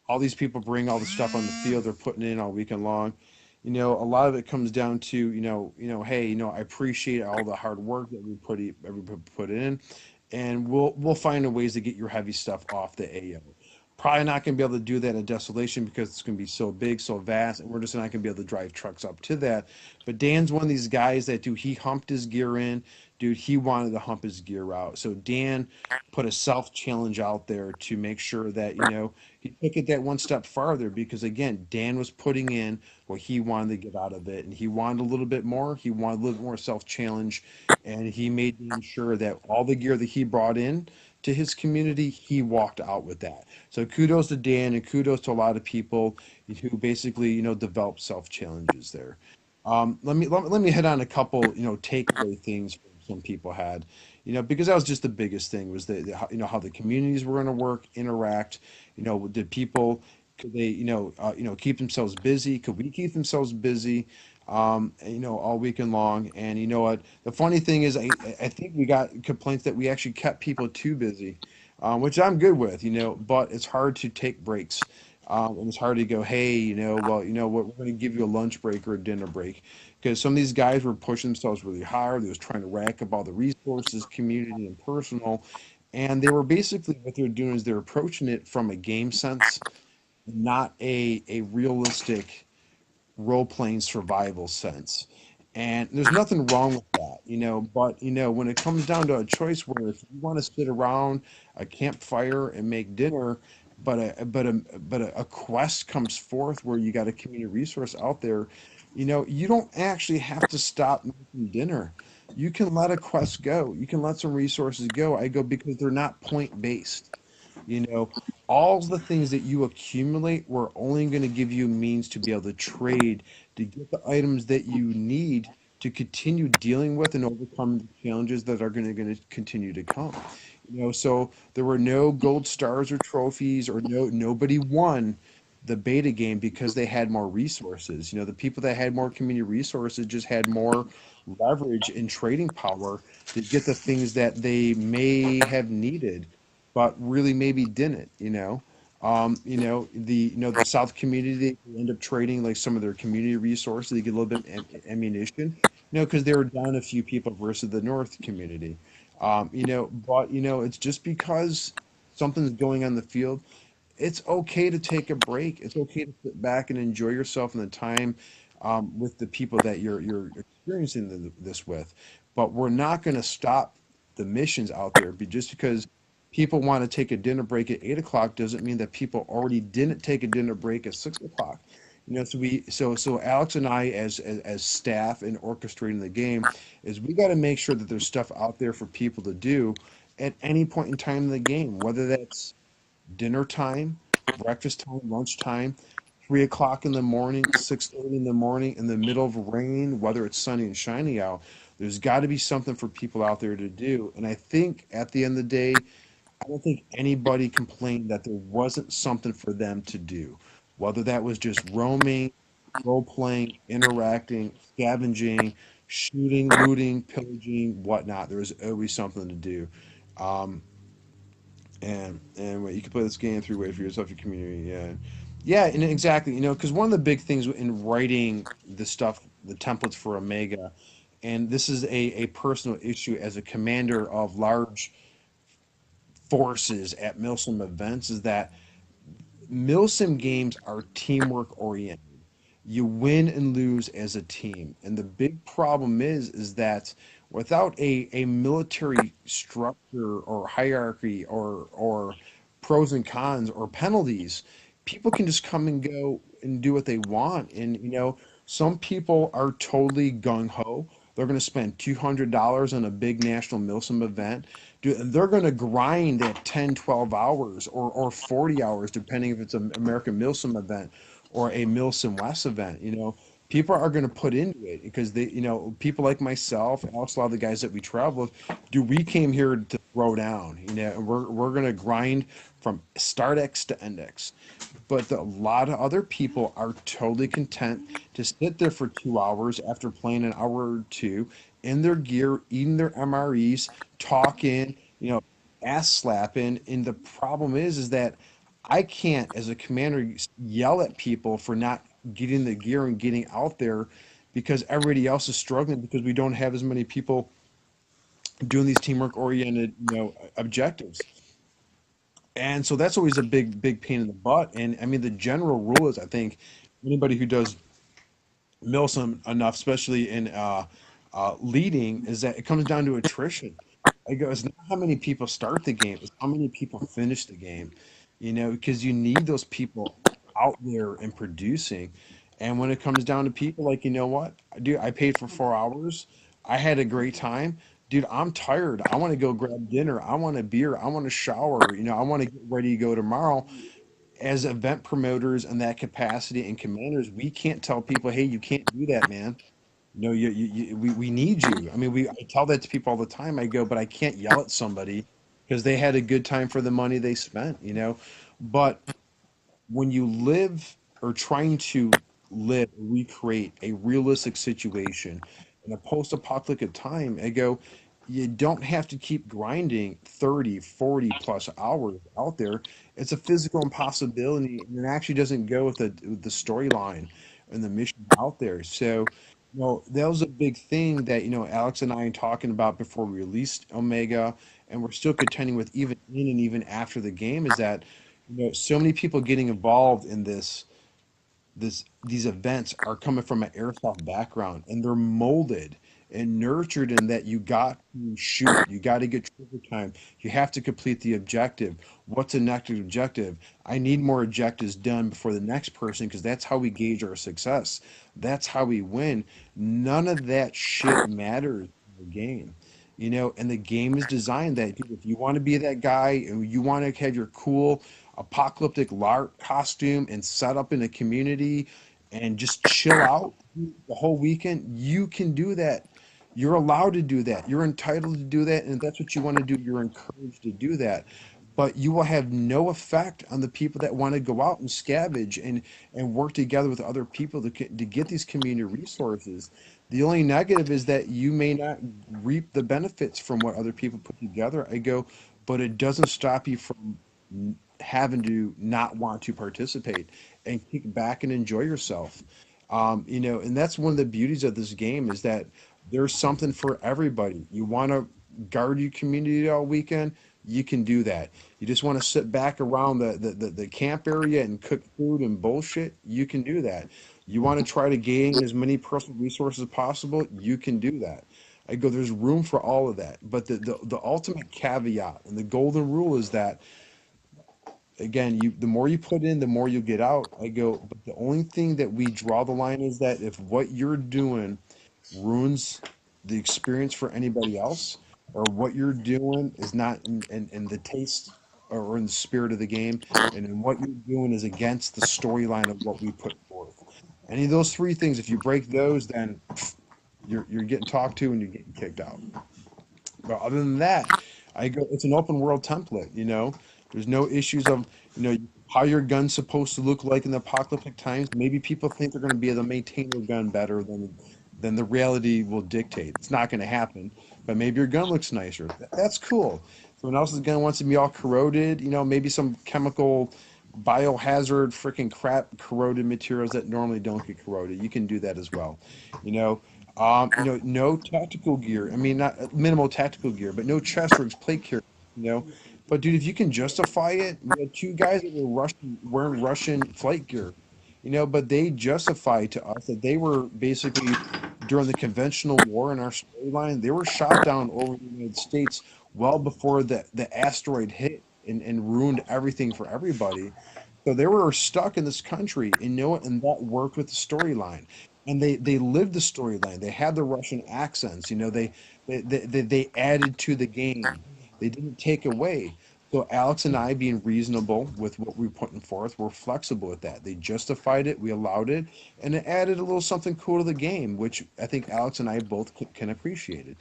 all these people bring all the stuff on the field they're putting in all weekend long, a lot of it comes down to, hey, I appreciate all the hard work that everybody put in, and we'll find a ways to get your heavy stuff off the AO. Probably not going to be able to do that in Desolation because it's going to be so big, so vast, and we're just not going to be able to drive trucks up to that. But Dan's one of these guys that, dude, he humped his gear in. Dude, he wanted to hump his gear out. So Dan put a self challenge out there to make sure that, he took it that one step farther because, again, Dan was putting in what he wanted to get out of it. And he wanted a little bit more. He wanted a little more self challenge. And he made sure that all the gear that he brought in to his community, he walked out with that. So kudos to Dan and kudos to a lot of people who basically, develop self challenges there. Let me hit on a couple, takeaway things some people had, because that was just the biggest thing was how the communities were going to work, interact. Did people could they, keep themselves busy? Could we keep themselves busy? All weekend long. And you know what? The funny thing is, I think we got complaints that we actually kept people too busy, which I'm good with, but it's hard to take breaks. And it's hard to go, hey, well, what, we're going to give you a lunch break or a dinner break. Because some of these guys were pushing themselves really hard. They was trying to rack up all the resources, community and personal. And they were basically, what they're doing is they're approaching it from a game sense, not a realistic role playing survival sense. And there's nothing wrong with that, but when it comes down to a choice where if you want to sit around a campfire and make dinner, but a quest comes forth where you got a community resource out there, you don't actually have to stop making dinner. You can let a quest go. You can let some resources go. I go because they're not point based. You know, all the things that you accumulate were only going to give you means to be able to trade to get the items that you need to continue dealing with and overcome the challenges that are going to continue to come. So there were no gold stars or trophies, or nobody won the beta game because they had more resources. The people that had more community resources just had more leverage and trading power to get the things that they may have needed but really maybe didn't. The South community, they end up trading like some of their community resources. They get a little bit of ammunition, because they were down a few people versus the North community. But it's just because something's going on in the field. it's okay to take a break. It's okay to sit back and enjoy yourself and the time with the people that you're experiencing this with. But we're not going to stop the missions out there. Just because people want to take a dinner break at 8 o'clock doesn't mean that people already didn't take a dinner break at 6 o'clock. So Alex and I, as staff and orchestrating the game, is we got to make sure that there's stuff out there for people to do at any point in time in the game, whether that's dinner time, breakfast time, lunch time, 3 o'clock in the morning, 6:30 in the morning, in the middle of rain, whether it's sunny and shiny out. There's got to be something for people out there to do. And I think at the end of the day, I don't think anybody complained that there wasn't something for them to do, whether that was just roaming, role playing, interacting, scavenging, shooting, looting, pillaging, whatnot. There was always something to do. Um, and you can play this game 3 ways for yourself, your community. Yeah, yeah, and exactly. Because one of the big things in writing the stuff, the templates for Omega, and this is a personal issue as a commander of large forces at Milsim events, is that Milsim games are teamwork oriented. You win and lose as a team. And the big problem is that without a military structure or hierarchy or pros and cons or penalties, people can just come and go and do what they want. And some people are totally gung ho. They're going to spend $200 on a big national Milsim event. They're going to grind at 10, 12 hours or 40 hours, depending if it's an American Milsim event or a Milsim West event. People are going to put into it because people like myself and also a lot of the guys that we travel with, we came here to throw down, and we're going to grind from start X to end X. But a lot of other people are totally content to sit there for 2 hours after playing an hour or two in their gear, eating their MREs, talking, ass slapping. And the problem is that I can't, as a commander, yell at people for not getting the gear and getting out there because everybody else is struggling because we don't have as many people doing these teamwork oriented, objectives. And so that's always a big pain in the butt. And I mean, the general rule is, I think anybody who does Milsim enough, especially in leading, is that it comes down to attrition. It's not how many people start the game, it's how many people finish the game, because you need those people out there and producing. And when it comes down to people, like, what? Dude, I paid for 4 hours. I had a great time. Dude, I'm tired. I want to go grab dinner. I want a beer. I want to shower. I want to get ready to go tomorrow. As event promoters in that capacity and commanders, we can't tell people, hey, you can't do that, man. No, we need you. I mean, I tell that to people all the time. I go, but I can't yell at somebody because they had a good time for the money they spent. But when you live or trying to recreate a realistic situation in a post-apocalyptic time, I go, you don't have to keep grinding 30, 40 plus hours out there. It's a physical impossibility, and it actually doesn't go with the storyline and the mission out there. So, that was a big thing that, Alex and I are talking about before we released Omega, and we're still contending with even in and even after the game, is that so many people getting involved in these events are coming from an airsoft background, and they're molded and nurtured in that you got to shoot, you got to get trigger time, you have to complete the objective. What's the next objective? I need more objectives done before the next person because that's how we gauge our success. That's how we win. None of that shit matters in the game. And the game is designed that if you want to be that guy and you want to have your cool apocalyptic LARP costume and set up in a community and just chill out the whole weekend, you can do that. You're allowed to do that. You're entitled to do that. And if that's what you want to do, you're encouraged to do that. But you will have no effect on the people that want to go out and scavenge and work together with other people to get these community resources. The only negative is that you may not reap the benefits from what other people put together. I go, but it doesn't stop you from having to not want to participate and kick back and enjoy yourself. And that's one of the beauties of this game, is that there's something for everybody. You want to guard your community all weekend? you can do that. You just want to sit back around the camp area and cook food and bullshit, you can do that. You want to try to gain as many personal resources as possible, you can do that. I go, there's room for all of that. But the ultimate caveat and the golden rule is that, again, the more you put in, the more you get out. I go, but the only thing that we draw the line is that if what you're doing ruins the experience for anybody else, or what you're doing is not in the taste or in the spirit of the game, and then what you're doing is against the storyline of what we put forth. Any of those three things, if you break those, then you're getting talked to and you're getting kicked out. But other than that, I go, it's an open world template, you know. There's no issues of, you know, how your gun's supposed to look like in the apocalyptic times. Maybe people think they're going to be able to maintain their gun better than the reality will dictate. It's not going to happen, but maybe your gun looks nicer. That's cool. Someone else's gun wants to be all corroded, you know, maybe some chemical biohazard freaking crap corroded materials that normally don't get corroded. You can do that as well. You know, no tactical gear. I mean, not minimal tactical gear, but no chest rigs, plate carriers. You know, but dude, if you can justify it, we had two guys that were wearing Russian flight gear. You know, but they justified to us that they were basically during the conventional war in our storyline, they were shot down over the United States well before the asteroid hit and ruined everything for everybody. So they were stuck in this country, and you know what? And that worked with the storyline. And they lived the storyline. They had the Russian accents. You know, they added to the game. They didn't take away. So Alex and I, being reasonable with what we were putting forth, we're flexible with that. They justified it, we allowed it, and it added a little something cool to the game, which I think Alex and I both can appreciate it.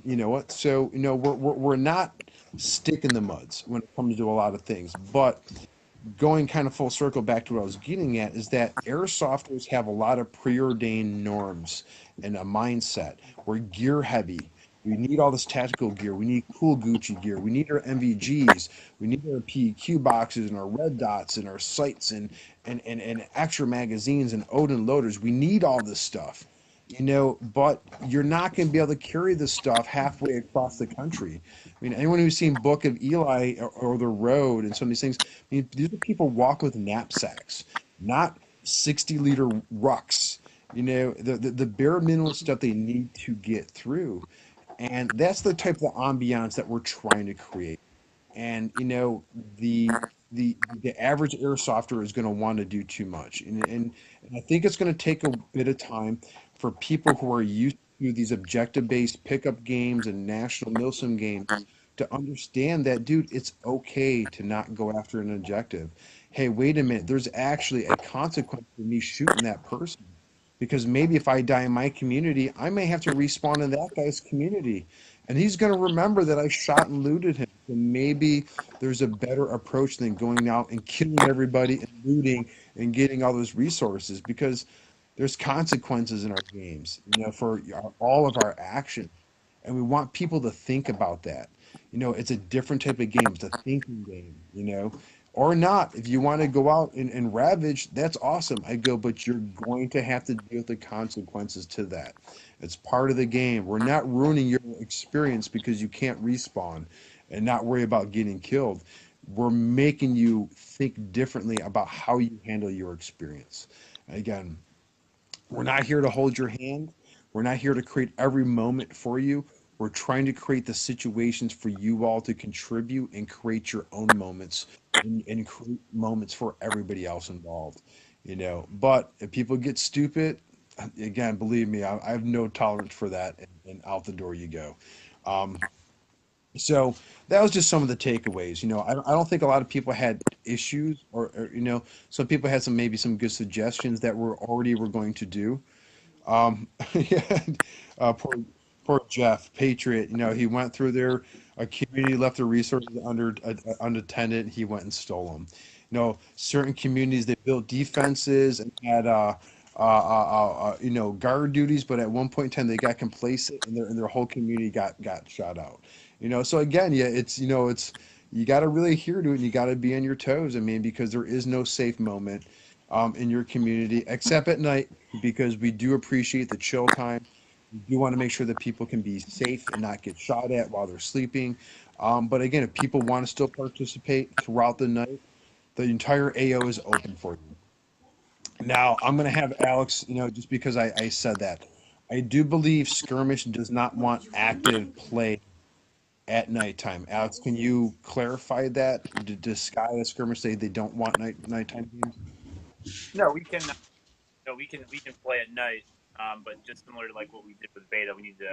You know what? So you know we're not stick in the muds when it comes to a lot of things, but going kind of full circle back to what I was getting at is that airsofters have a lot of preordained norms and a mindset. We're gear heavy. We need all this tactical gear. We need cool Gucci gear. We need our MVGs. We need our PEQ boxes and our red dots and our sights and extra magazines and Odin loaders. We need all this stuff, you know, but you're not going to be able to carry this stuff halfway across the country. I mean, anyone who's seen Book of Eli or The Road and some of these things, I mean, these are people walking with knapsacks, not 60-liter rucks. You know, the bare minimum stuff they need to get through. And that's the type of ambiance that we're trying to create. And you know, the average airsofter is going to want to do too much, and I think it's going to take a bit of time for people who are used to these objective-based pickup games and national milsim games to understand that, dude, it's okay to not go after an objective. Hey, wait a minute, there's actually a consequence for me shooting that person, because maybe if I die in my community, I may have to respawn in that guy's community. And he's going to remember that I shot and looted him. And maybe there's a better approach than going out and killing everybody and looting and getting all those resources, because there's consequences in our games, you know, for all of our actions. And we want people to think about that. You know, it's a different type of game. It's a thinking game, you know, or not. If you want to go out and ravage, that's awesome. I go, but you're going to have to deal with the consequences to that. It's part of the game. We're not ruining your experience because you can't respawn and not worry about getting killed. We're making you think differently about how you handle your experience. Again, we're not here to hold your hand. We're not here to create every moment for you. We're trying to create the situations for you all to contribute and create your own moments and create moments for everybody else involved. You know, but if people get stupid, again, believe me, I have no tolerance for that, and out the door you go. Um, so that was just some of the takeaways. You know, I don't think a lot of people had issues, or you know, some people had some maybe some good suggestions that were going to do. Yeah, poor Jeff Patriot. You know, he went through there. A community left their resources unattended. He went and stole them. You know, certain communities they built defenses and had you know, guard duties, but at one point in time they got complacent and their whole community got shot out. You know, so again, yeah, it's you know, it's you got to really adhere to it. And you got to be on your toes. I mean, because there is no safe moment in your community except at night, because we do appreciate the chill time. We do want to make sure that people can be safe and not get shot at while they're sleeping. But again, if people want to still participate throughout the night, the entire AO is open for you. Now, I'm going to have Alex, just because I said that, I do believe Skirmish does not want active play at nighttime. Alex, can you clarify that? Does Sky and Skirmish say they don't want nighttime games? No, we can. No, we can play at night. But just similar to like what we did with beta, we need to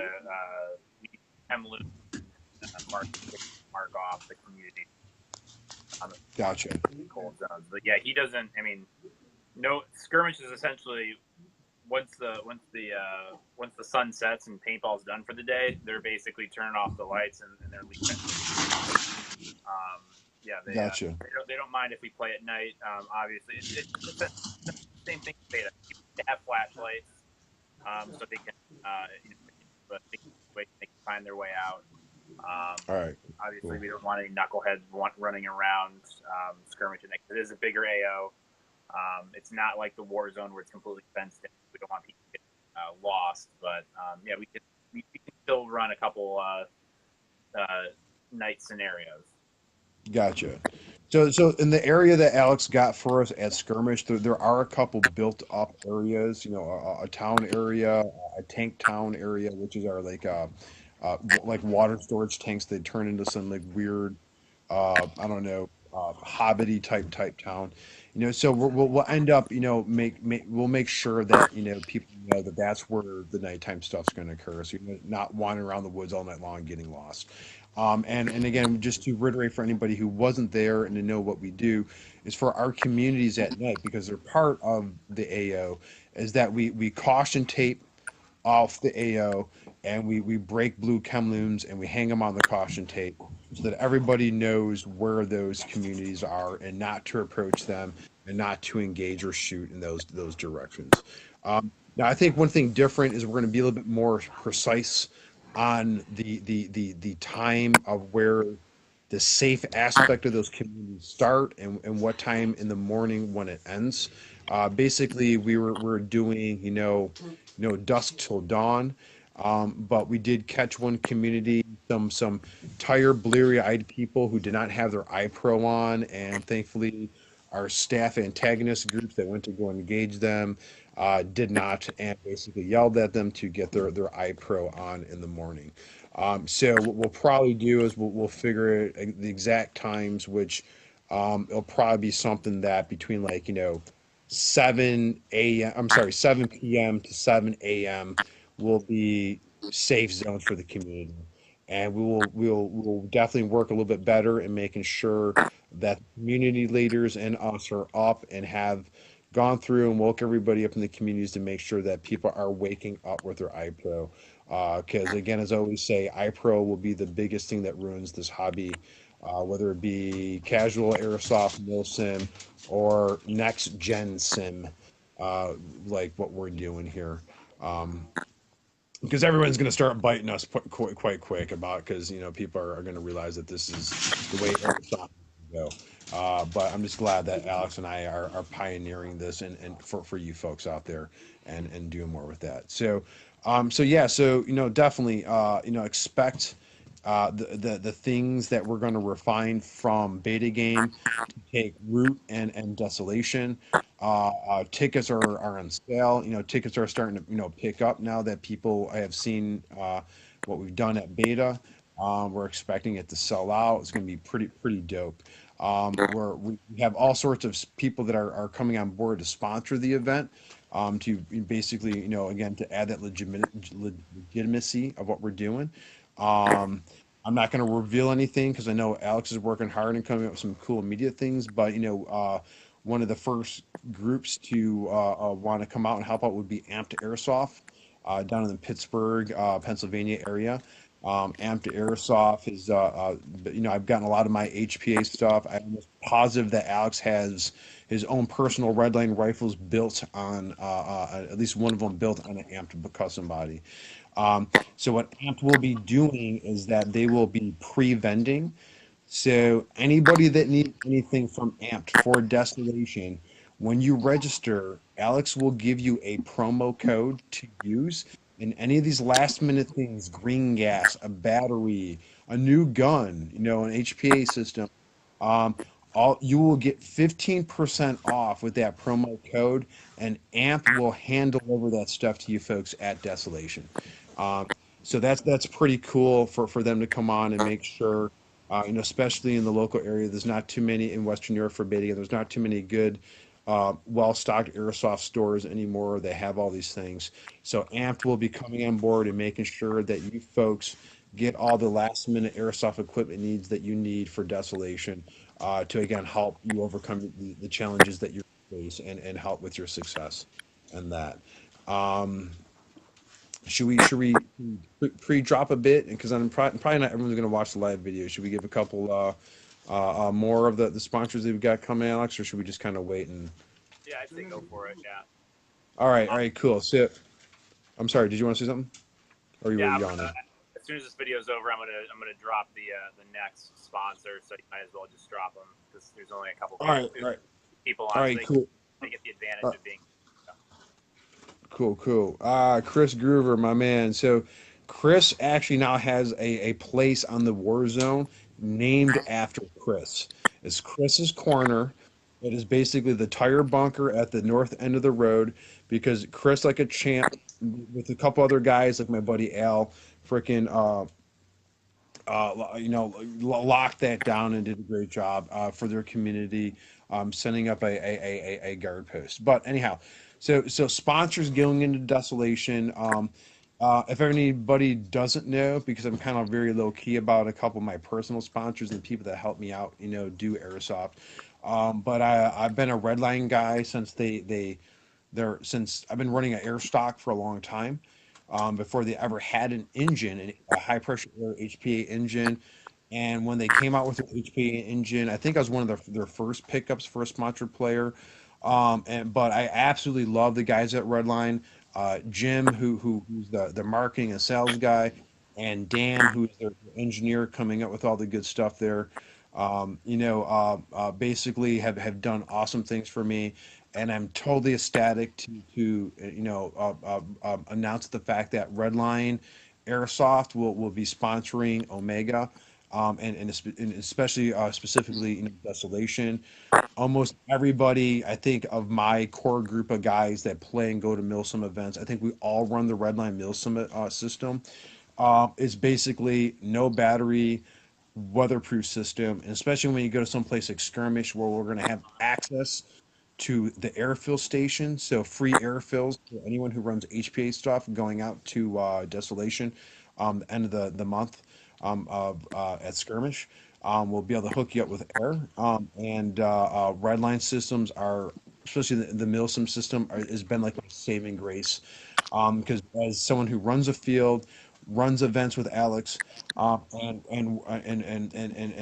loop mark off the community on the Gotcha. cold zones. But yeah, he doesn't. I mean, no skirmish is essentially once the sun sets and paintball's done for the day, they're basically turning off the lights and they're leaving. Yeah, Gotcha. they don't mind if we play at night. Obviously, it's the same thing as beta. They have flashlights, so they can they can find their way out. All right. Obviously, Cool. we don't want any knuckleheads running around skirmishing. It is a bigger AO. It's not like the war zone where it's completely fenced in. We don't want people to get lost, but yeah, we can still run a couple night scenarios. Gotcha. So in the area that Alex got for us at Skirmish, there are a couple built up areas, a town area, a tank town area, which is our like water storage tanks. They turn into some like weird, I don't know, hobbity type town. So we'll end up, we'll make sure that people know that that's where the nighttime stuff's going to occur. So you're not wandering around the woods all night long getting lost. And again, just to reiterate for anybody who wasn't there and to know what we do is for our communities at night, because they're part of the AO, is that we caution tape off the AO and we break blue chemlooms and we hang them on the caution tape so that everybody knows where those communities are and not to approach them and not to engage or shoot in those directions. Now, I think one thing different is we're going to be a little bit more precise on the time of where the safe aspect of those communities start and what time in the morning when it ends. Basically, we're doing dusk till dawn, but we did catch one community, some tired, bleary-eyed people who did not have their iPro on, and thankfully, our staff antagonist groups that went to go engage them did not, and basically yelled at them to get their iPro on in the morning. So what we'll probably do is we'll figure the exact times, which it'll probably be something that between 7 p.m. to 7 a.m. will be safe zones for the community. And we'll definitely work a little bit better in making sure that community leaders and us are up and have gone through and woke everybody up in the communities to make sure that people are waking up with their iPro. Because again, as I always say, iPro will be the biggest thing that ruins this hobby, whether it be casual airsoft, milsim, or next gen sim, like what we're doing here. Um, because everyone's going to start biting us quite quick about because people are going to realize that this is the way airsoft go. But I'm just glad that Alex and I are pioneering this and for you folks out there and doing more with that. So yeah, so definitely expect the things that we're going to refine from beta game to take root and desolation. Tickets are on sale. Tickets are starting to pick up now that people have seen what we've done at beta. We're expecting it to sell out. It's going to be pretty dope. We have all sorts of people that are coming on board to sponsor the event. To basically, again, to add that legitimacy of what we're doing. I'm not going to reveal anything because I know Alex is working hard and coming up with some cool media things. But one of the first groups to want to come out and help out would be Amped Airsoft down in the Pittsburgh, Pennsylvania area. Amped Airsoft is, I've gotten a lot of my HPA stuff. I'm almost positive that Alex has his own personal Redline rifles built on, at least one of them built on an Amped custom body. So what Amped will be doing is that they will be pre-vending. So anybody that needs anything from Amped for Destination, when you register, Alex will give you a promo code to use. And any of these last minute things, green gas, a battery, a new gun, an HPA system, um, all you will get 15% off with that promo code, and AMP will hand deliver that stuff to you folks at Desolation. So that's pretty cool for them to come on and make sure, especially in the local area, there's not too many in Western Europe for bidding, and there's not too many good, well-stocked airsoft stores anymore. They have all these things. So AMP will be coming on board and making sure that you folks get all the last-minute airsoft equipment needs that you need for Desolation, to again help you overcome the challenges that you face, and help with your success and that. Um, should we pre-drop a bit? Because I'm probably not everyone's going to watch the live video. Should we give a couple more of the sponsors that we've got coming, Alex, or should we just kind of wait and? Yeah, I'd say go for it. Yeah. All right, cool. So, I'm sorry. Did you want to say something? Or you were Yeah. yawning? As soon as this video is over, I'm gonna drop the next sponsor. So you might as well just drop them because there's only a couple All right, people on. all So right, cool. they get the advantage Uh, of being. Cool. Chris Groover, my man. So Chris actually now has a place on the war zone named after Chris. It's Chris's Corner. It is basically the tire bunker at the north end of the road, because Chris, like a champ, with a couple other guys like my buddy Al, freaking locked that down and did a great job for their community, setting up a guard post. But anyhow, so sponsors going into Desolation. If anybody doesn't know, because I'm kind of very low key about a couple of my personal sponsors and people that help me out, do airsoft. But I've been a Redline guy since since I've been running an air stock for a long time, before they ever had an engine, a high pressure air HPA engine. And when they came out with their HPA engine, I think I was one of their first pickups for a sponsored player. But I absolutely love the guys at Redline. Jim, who's the marketing and sales guy, and Dan, who's their engineer, coming up with all the good stuff there. Basically have done awesome things for me, and I'm totally ecstatic to announce the fact that Redline Airsoft will be sponsoring Omega, and especially specifically Desolation. Almost everybody, I think, of my core group of guys that play and go to Milsim events, I think we all run the Redline Milsim system. It's basically no battery, weatherproof system, and especially when you go to some place like Skirmish, where we're going to have access to the airfill station, so free airfills for anyone who runs HPA stuff going out to Desolation, the end of the month, at Skirmish. We'll be able to hook you up with air, and Redline systems are, especially the Milsim system, has been like a saving grace, because as someone who runs a field, runs events with Alex, and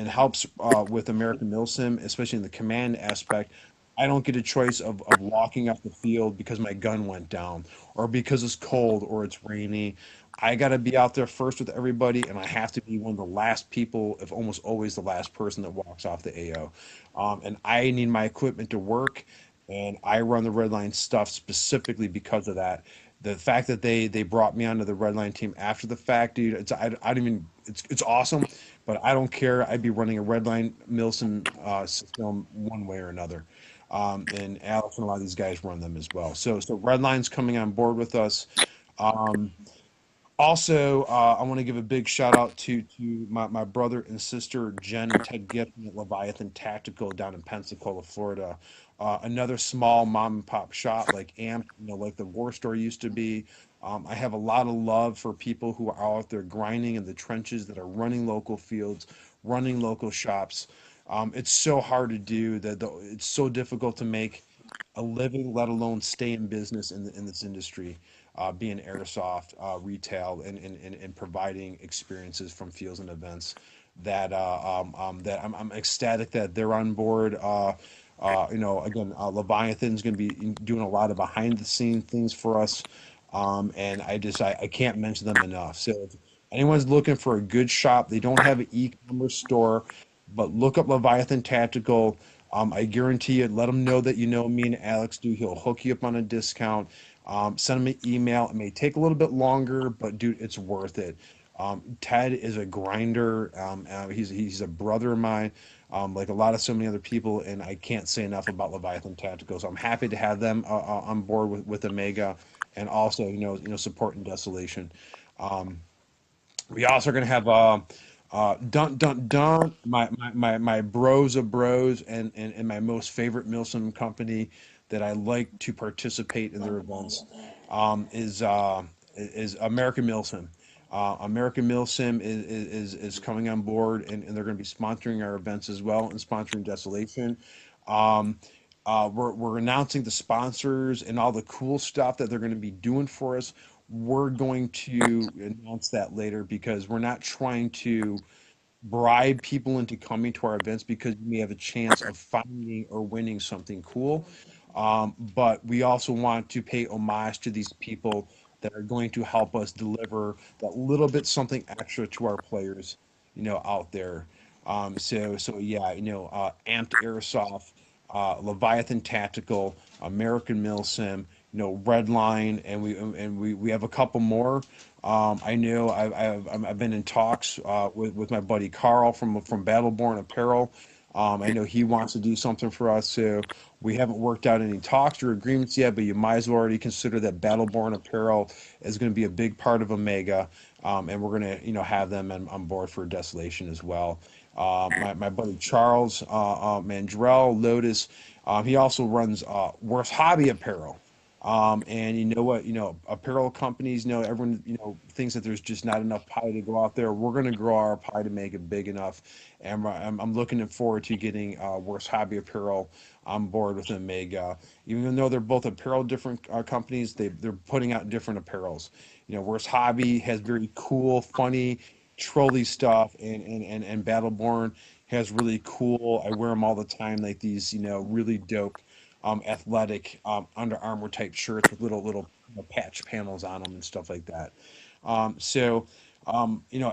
helps with American Milsim, especially in the command aspect. I don't get a choice of walking off the field because my gun went down, or because it's cold or it's rainy. I got to be out there first with everybody, and I have to be one of the last people, if almost always the last person that walks off the AO. And I need my equipment to work, and I run the Red Line stuff specifically because of that. The fact that they brought me onto the Red Line team after the fact, dude, I don't even it's awesome, but I don't care. I'd be running a Red Line Milson system one way or another. And Alex and a lot of these guys run them as well. So Redline's coming on board with us. Um, Also, I want to give a big shout out to my brother and sister Jen and Ted Giffen at Leviathan Tactical down in Pensacola, Florida. Another small mom and pop shop like AMP, like the War Store used to be. I have a lot of love for people who are out there grinding in the trenches, that are running local fields, running local shops. It's so hard to do that. It's so difficult to make a living, let alone stay in business in this industry, being airsoft, retail, and providing experiences from fields and events. That I'm ecstatic that they're on board. Again, Leviathan's going to be doing a lot of behind the scene things for us, and I can't mention them enough. So if anyone's looking for a good shop, they don't have an e-commerce store, but look up Leviathan Tactical. I guarantee you, let him know that you know me and Alex do. He'll hook you up on a discount. Send him an email. It may take a little bit longer, but dude, it's worth it. Ted is a grinder. He's a brother of mine, like a lot of so many other people, and I can't say enough about Leviathan Tactical. So I'm happy to have them on board with Omega, and also supporting Desolation. Um, we also are going to have Dun Dun Dun, my bros of bros, and my most favorite Milsim company that I like to participate in their events, um, is uh, is American Milsim. American Milsim is coming on board, and they're going to be sponsoring our events as well and sponsoring Desolation. Um, we're announcing the sponsors and all the cool stuff that they're going to be doing for us. We're going to announce that later because we're not trying to bribe people into coming to our events because we have a chance of finding or winning something cool. But we also want to pay homage to these people that are going to help us deliver that little bit something extra to our players, out there. So yeah, Amped Airsoft, Leviathan Tactical, American Milsim, Redline, and we have a couple more. I know I've been in talks with my buddy Carl from Battleborn Apparel. I know he wants to do something for us, so we haven't worked out any talks or agreements yet. But you might as well already consider that Battleborn Apparel is going to be a big part of Omega, and we're going to have them on board for Desolation as well. My buddy Charles Mandrell Lotus, he also runs Worth Hobby Apparel. And you know what, apparel companies, everyone, thinks that there's just not enough pie to go out there. We're going to grow our pie to make it big enough. And I'm looking forward to getting Worst Hobby Apparel on board with Omega. Even though they're both apparel different companies, they're putting out different apparels. Worst Hobby has very cool, funny, trolley stuff, and Battleborn has really cool. I wear them all the time, like these, really dope athletic Under Armour type shirts with little patch panels on them and stuff like that.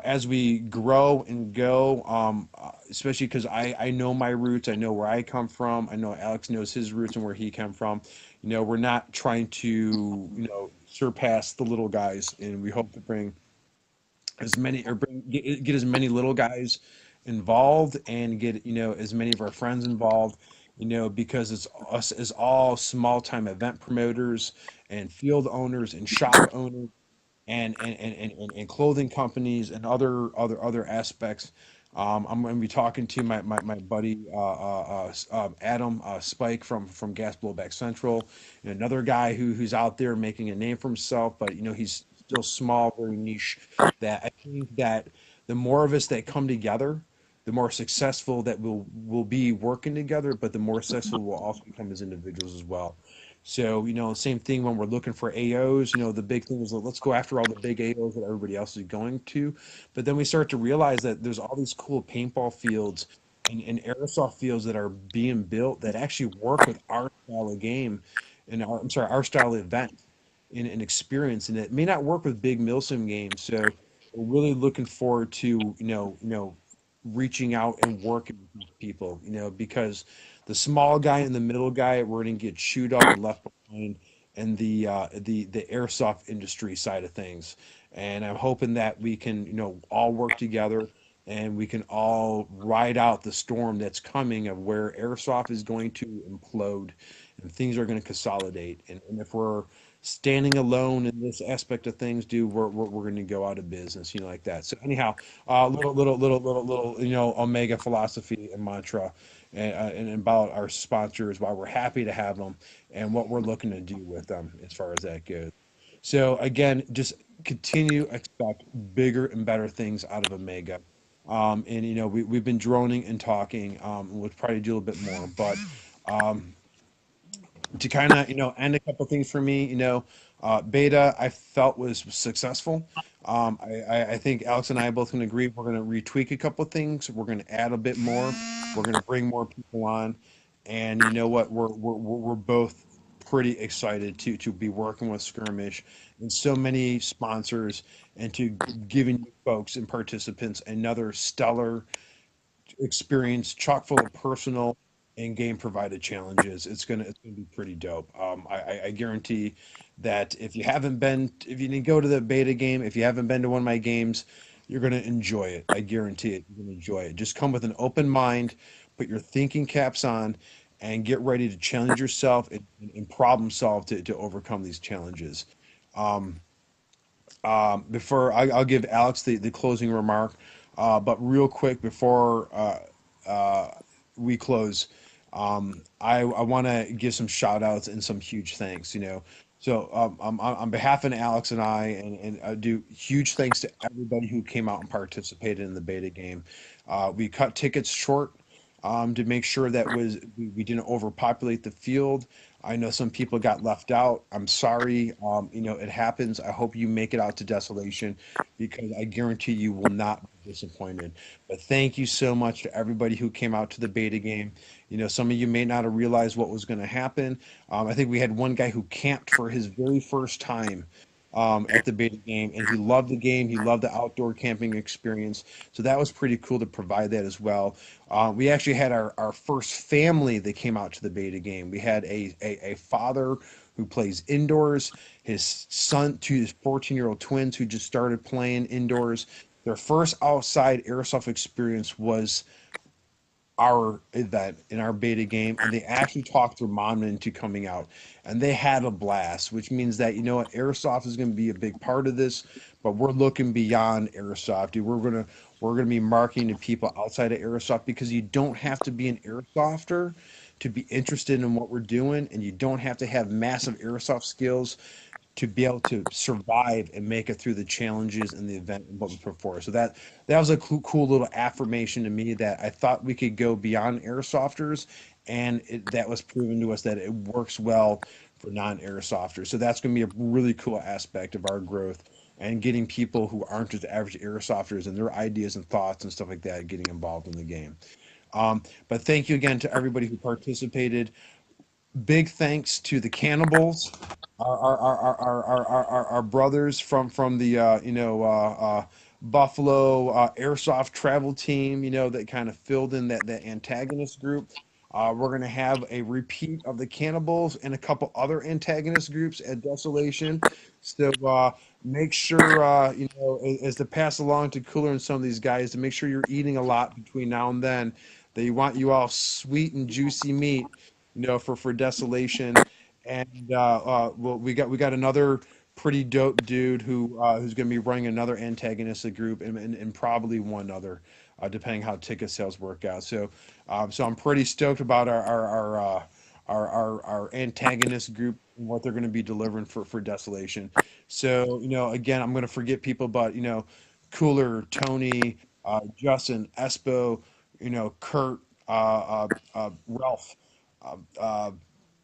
As we grow and go, especially because I know my roots, I know where I come from, I know Alex knows his roots and where he came from. We're not trying to surpass the little guys, and we hope to bring as many or get as many little guys involved and get as many of our friends involved, because it's us as all small time event promoters and field owners and shop owners and clothing companies and other aspects. I'm going to be talking to my buddy Adam Spike from Gas Blowback Central, and another guy who's out there making a name for himself, but he's still small, very niche. That I think that the more of us that come together, the more successful that we'll be working together, but the more successful we'll also become as individuals as well. So, same thing when we're looking for AOs, the big thing is let's go after all the big AOs that everybody else is going to. But then we start to realize that there's all these cool paintball fields and airsoft fields that are being built that actually work with our style of game and our style of event and experience. And it may not work with big Milsim games. So we're really looking forward to, reaching out and working with these people, because the small guy and the middle guy, we're going to get chewed up and left behind in the airsoft industry side of things. And I'm hoping that we can, all work together and we can all ride out the storm that's coming of where airsoft is going to implode and things are going to consolidate. And if we're standing alone in this aspect of things, dude, we're going to go out of business, like that. So anyhow, little, Omega philosophy and mantra, and about our sponsors, why we're happy to have them, and what we're looking to do with them as far as that goes. So again, just continue to expect bigger and better things out of Omega. And we've been droning and talking. We'll probably do a little bit more, but um, to kind of end a couple things for me, beta I felt was successful. I think Alex and I both can agree we're going to retweak a couple things, we're going to add a bit more, we're going to bring more people on, and you know what, we're both pretty excited to be working with Skirmish and so many sponsors, and to giving you folks and participants another stellar experience, chock full of personal and game provided challenges. It's gonna be pretty dope. I guarantee that if you didn't go to the beta game, if you haven't been to one of my games, You're going to enjoy it. I guarantee it. You're going to enjoy it. Just come with an open mind, put your thinking caps on, and get ready to challenge yourself and problem solve to overcome these challenges. Um, I'll give Alex the closing remark, but real quick before we close, I want to give some shout outs and some huge thanks. So on behalf of Alex and and I do huge thanks to everybody who came out and participated in the beta game. We cut tickets short to make sure that we didn't overpopulate the field. I know some people got left out. I'm sorry. It happens. I hope you make it out to Desolation because I guarantee you will not be disappointed. But thank you so much to everybody who came out to the beta game. Some of you may not have realized what was going to happen. I think we had one guy who camped for his very first time at the beta game, and he loved the game. He loved the outdoor camping experience. So that was pretty cool to provide that as well. We actually had our first family that came out to the beta game. We had a father who plays indoors, his son, his 14-year-old twins who just started playing indoors. Their first outside airsoft experience was our event in our beta game, and they actually talked their mom into coming out, and they had a blast, which means that airsoft is going to be a big part of this, but we're looking beyond airsoft, dude. We're gonna be marketing to people outside of airsoft because you don't have to be an airsofter to be interested in what we're doing, and you don't have to have massive airsoft skills to be able to survive and make it through the challenges in the event and what we put forward. So that was a cool little affirmation to me that I thought we could go beyond airsofters, and that was proven to us that it works well for non-airsofters. So that's going to be a really cool aspect of our growth and getting people who aren't just average airsofters and their ideas and thoughts and stuff like that getting involved in the game. But thank you again to everybody who participated. Big thanks to the Cannibals, our brothers from the Buffalo Airsoft Travel Team. That kind of filled in that antagonist group. We're gonna have a repeat of the Cannibals and a couple other antagonist groups at Desolation. So make sure as to pass along to Cooler and some of these guys to make sure you're eating a lot between now and then. They want you all sweet and juicy meat for Desolation. And well, we got another pretty dope dude who's going to be running another antagonistic group and probably one other, depending how ticket sales work out. So I'm pretty stoked about our antagonist group and what they're going to be delivering for Desolation. So again, I'm going to forget people, but Cooler, Tony, Justin, Espo, Kurt, Ralph. Uh,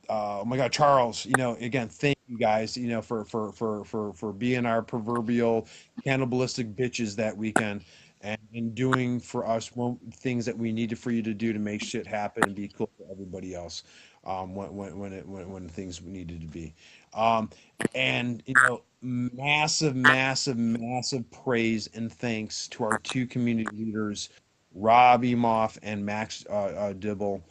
oh my God, Charles, again, thank you guys, for being our proverbial cannibalistic bitches that weekend and doing for us things that we needed for you to do to make shit happen and be cool for everybody else when things needed to be. Um, and massive, massive, massive praise and thanks to our two community leaders, Rob Emoff and Max Dibble.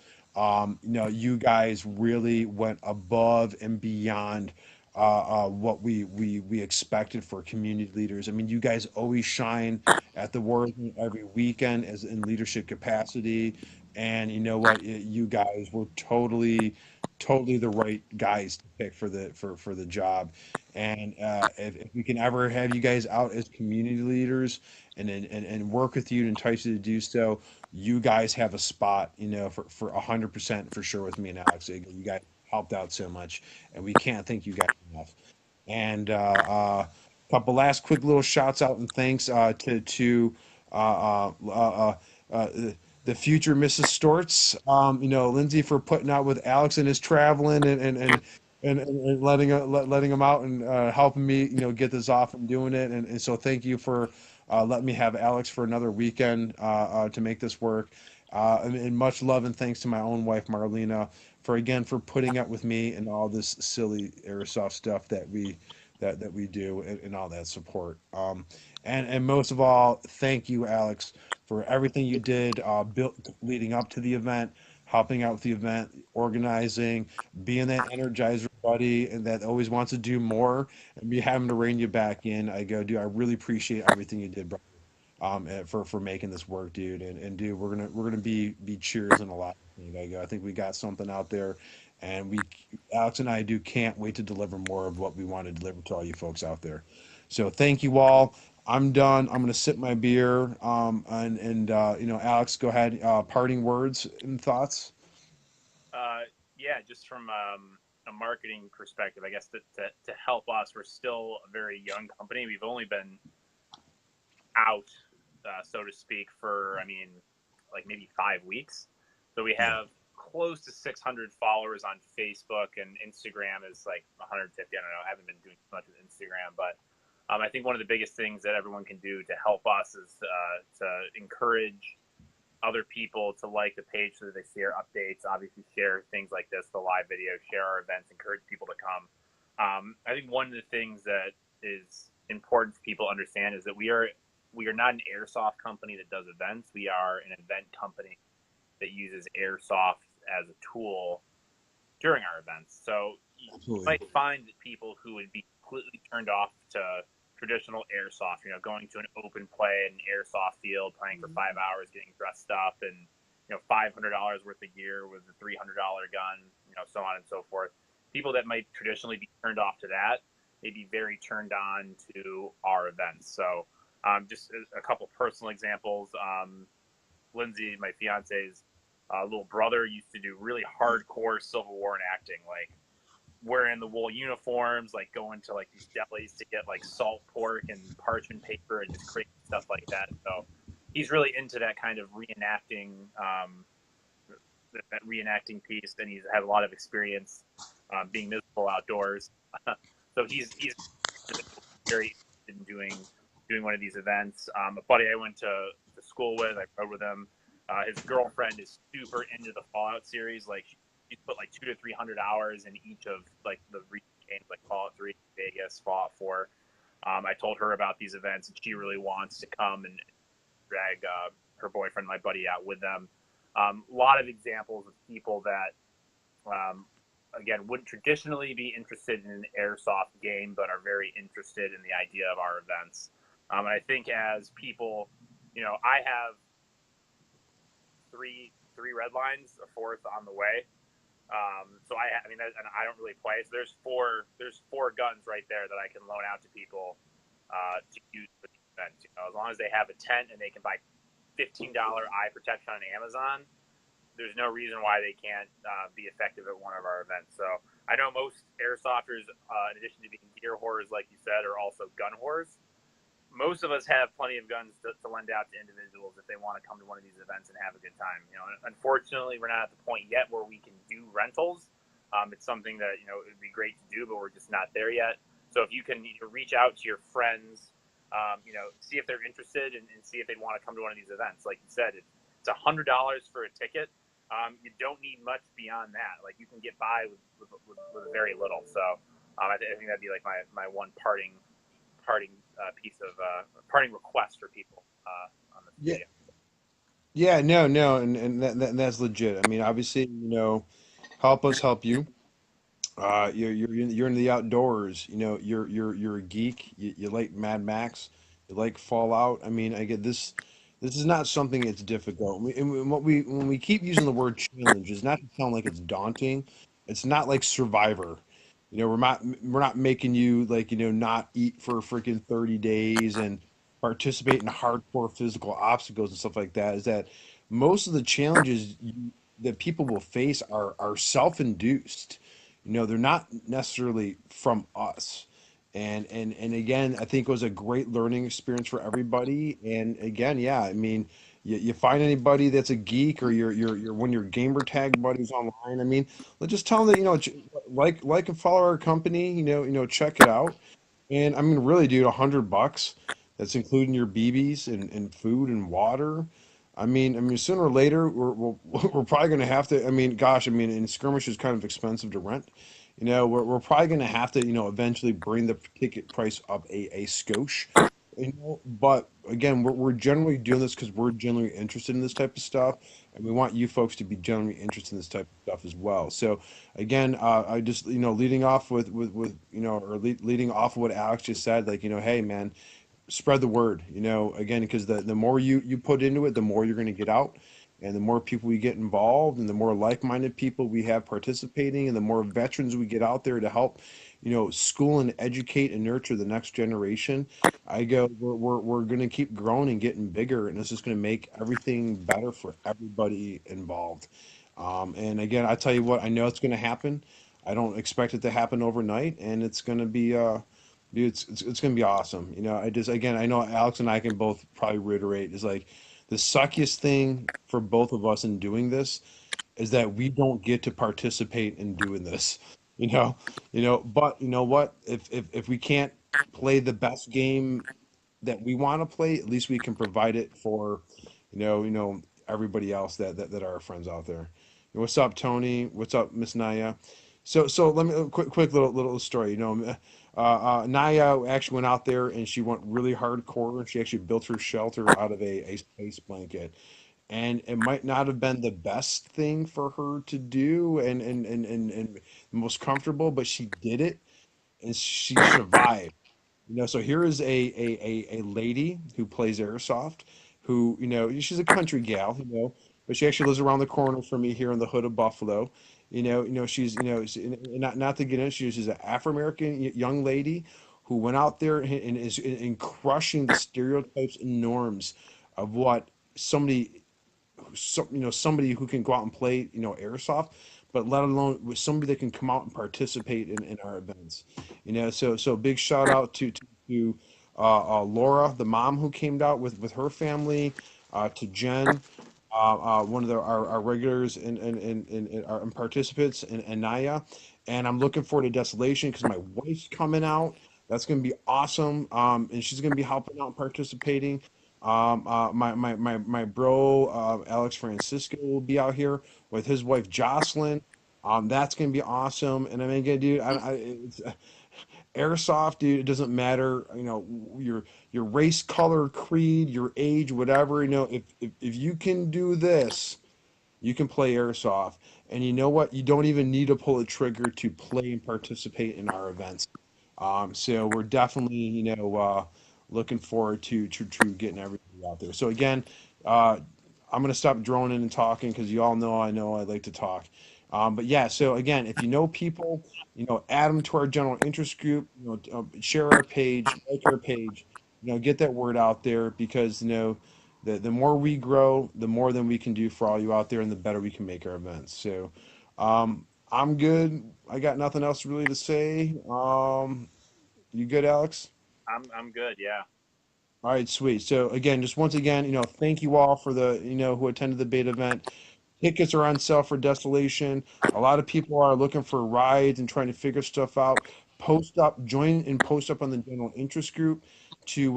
You guys really went above and beyond what we expected for community leaders. I mean, you guys always shine at the War Room every weekend as in leadership capacity, and you know what? You guys were totally the right guys to pick for the job. And if we can ever have you guys out as community leaders and work with you and entice you to do so, you guys have a spot, for 100% for sure with me and Alex. You guys helped out so much, and we can't thank you guys enough. And couple last quick little shouts out and thanks to uh, the future Mrs. Storts. Lindsay for putting out with Alex and his traveling and letting him out and helping me, get this off and doing it. And so thank you for letting me have Alex for another weekend to make this work. And much love and thanks to my own wife Marlena for putting up with me and all this silly airsoft stuff that we do and all that support. And most of all, thank you, Alex, for everything you did built leading up to the event, helping out with the event, organizing, being that energizer buddy, and that always wants to do more, and me having to rein you back in. I go, dude, I really appreciate everything you did, bro. for making this work, dude. And dude, we're gonna be cheers and a lot. I think we got something out there, and we Alex and I do can't wait to deliver more of what we want to deliver to all you folks out there. So thank you all. I'm done. I'm gonna sip my beer. Alex, go ahead. Parting words and thoughts. Yeah, just from a marketing perspective, I guess to help us, we're still a very young company. We've only been out, so to speak, for, I mean, like maybe 5 weeks. So we Yeah. have close to 600 followers on Facebook, and Instagram is like 150. I don't know. I haven't been doing much with Instagram, but I think one of the biggest things that everyone can do to help us is to encourage other people to like the page so that they share updates, obviously share things like this, the live video, share our events, encourage people to come. I think one of the things that is important for people to understand is that we are not an airsoft company that does events. We are an event company that uses airsoft as a tool during our events. So you Absolutely. might find that people who would be completely turned off to traditional airsoft, going to an open play in an airsoft field, playing for 5 hours, getting dressed up, and $500 worth of gear with a $300 gun, so on and so forth. People that might traditionally be turned off to that may be very turned on to our events. So just a couple personal examples. Lindsay, my fiance's little brother, used to do really hardcore Civil War enacting, like wearing the wool uniforms, like going to like these delis to get like salt pork and parchment paper and just crazy stuff like that. So he's really into that kind of reenacting, that reenacting piece, and he's had a lot of experience being miserable outdoors. So he's very interested in doing one of these events. A buddy I went to school with, I rode with him. His girlfriend is super into the Fallout series. Like she's put like 200 to 300 hours in each of like the recent games, like Fallout 3, Vegas, Fallout 4. I told her about these events, and she really wants to come and drag her boyfriend, my buddy, out with them. A lot of examples of people that, again, wouldn't traditionally be interested in an airsoft game, but are very interested in the idea of our events. And I think as people, I have three red lines, a fourth on the way. So I mean, and I don't really play. So there's four guns right there that I can loan out to people to use for the event. As long as they have a tent and they can buy $15 eye protection on Amazon, there's no reason why they can't be effective at one of our events. So I know most airsofters, in addition to being gear whores, like you said, are also gun whores. Most of us have plenty of guns to lend out to individuals if they want to come to one of these events and have a good time. Unfortunately, we're not at the point yet where we can do rentals. It's something that it would be great to do, but we're just not there yet. So if you can reach out to your friends, see if they're interested and see if they'd want to come to one of these events. Like you said, it's $100 for a ticket. You don't need much beyond that. Like you can get by with very little. So I think that'd be like my one parting piece of parting request for people on this Yeah. video. Yeah. No. No. And that's legit. I mean, obviously, help us help you. You're into the outdoors. You're a geek. You like Mad Max. You like Fallout. I mean, I get this. This is not something that's difficult. When we keep using the word challenge, it's not to sound like it's daunting. It's not like Survivor. We're not making you like not eat for freaking 30 days and participate in hardcore physical obstacles and stuff like that. Is that most of the challenges that people will face are self-induced. They're not necessarily from us. And again, I think it was a great learning experience for everybody. And again, yeah, I mean, you find anybody that's a geek or you're one of your gamer tag buddies online. I mean, let's just tell them that like and follow our company. Check it out. And I mean, really, dude, $100. That's including your BBs and food and water. I mean, sooner or later, we're probably going to have to. I mean, gosh, I mean, and skirmish is kind of expensive to rent. We're probably going to have to, eventually bring the ticket price up a skosh. But again, we're generally doing this because we're generally interested in this type of stuff, and we want you folks to be generally interested in this type of stuff as well. So again, I just leading off with leading off of what Alex just said, like hey man, spread the word, again, because the more you put into it, the more you're going to get out. And the more people we get involved and the more like-minded people we have participating and the more veterans we get out there to help, school and educate and nurture the next generation, I go, we're going to keep growing and getting bigger. And this is going to make everything better for everybody involved. And again, I tell you what, I know it's going to happen. I don't expect it to happen overnight, and it's going to be dude, it's gonna be awesome. I just again I know Alex and I can both probably reiterate is like the suckiest thing for both of us in doing this is that we don't get to participate in doing this. You know, but you know what? If we can't play the best game that we want to play, at least we can provide it for, everybody else that are our friends out there. What's up, Tony? What's up, Miss Naya? So let me quick little story. Naya actually went out there and she went really hardcore. She actually built her shelter out of a space blanket, and it might not have been the best thing for her to do and most comfortable, but she did it and she survived. So here is a lady who plays airsoft, who, she's a country gal, but she actually lives around the corner from me here in the hood of Buffalo. She's, not to get in, she's an Afro-American young lady who went out there and is in crushing the stereotypes and norms of what somebody who can go out and play, airsoft, but let alone with somebody that can come out and participate in our events. So big shout out to Laura, the mom who came out with her family, to Jen, one of our regulars and participants, and Naya. And I'm looking forward to Desolation because my wife's coming out. That's going to be awesome. And she's going to be helping out and participating. My bro, Alex Francisco will be out here with his wife, Jocelyn. That's going to be awesome. And I mean, again, dude, it's, airsoft, dude, it doesn't matter, your race, color, creed, your age, whatever, if you can do this, you can play airsoft. And you know what? You don't even need to pull a trigger to play and participate in our events. So we're definitely, looking forward to getting everybody out there. So again, uh, I'm gonna stop droning and talking because you all know I like to talk. But yeah, so again, if you know people, add them to our general interest group. Share our page, like our page. Get that word out there because the more we grow, the more than we can do for all you out there, and the better we can make our events. So, I'm good. I got nothing else really to say. You good, Alex? I'm good. Yeah. All right, sweet. So again, just once again, thank you all for the, who attended the beta event. Tickets are on sale for Desolation. A lot of people are looking for rides and trying to figure stuff out. Join and post up on the general interest group to,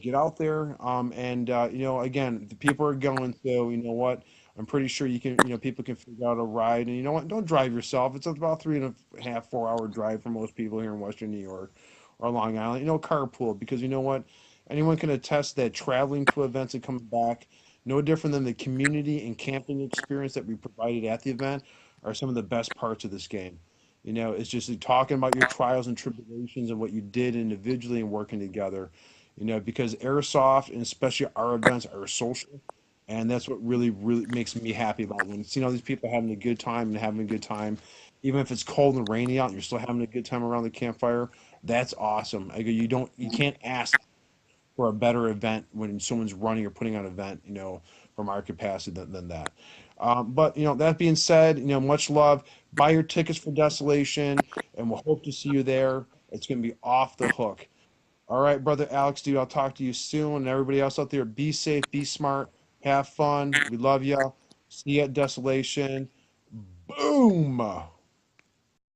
get out there. Again, the people are going, so you know what? I'm pretty sure people can figure out a ride. And you know what? Don't drive yourself. It's about 3.5, 4 hour drive for most people here in Western New York or Long Island. Carpool because you know what? Anyone can attest that traveling to events and coming back, no different than the community and camping experience that we provided at the event, are some of the best parts of this game. It's just like talking about your trials and tribulations and what you did individually and working together. Because airsoft and especially our events are social, and that's what really makes me happy about when seeing all these people having a good time and having a good time, even if it's cold and rainy out, and you're still having a good time around the campfire. That's awesome. I go, you can't ask for a better event when someone's running or putting on an event, from our capacity than that. But that being said, much love. Buy your tickets for Desolation, and we'll hope to see you there. It's going to be off the hook. All right, brother Alex, dude. I'll talk to you soon. And everybody else out there, be safe, be smart, have fun. We love you. See you at Desolation. Boom.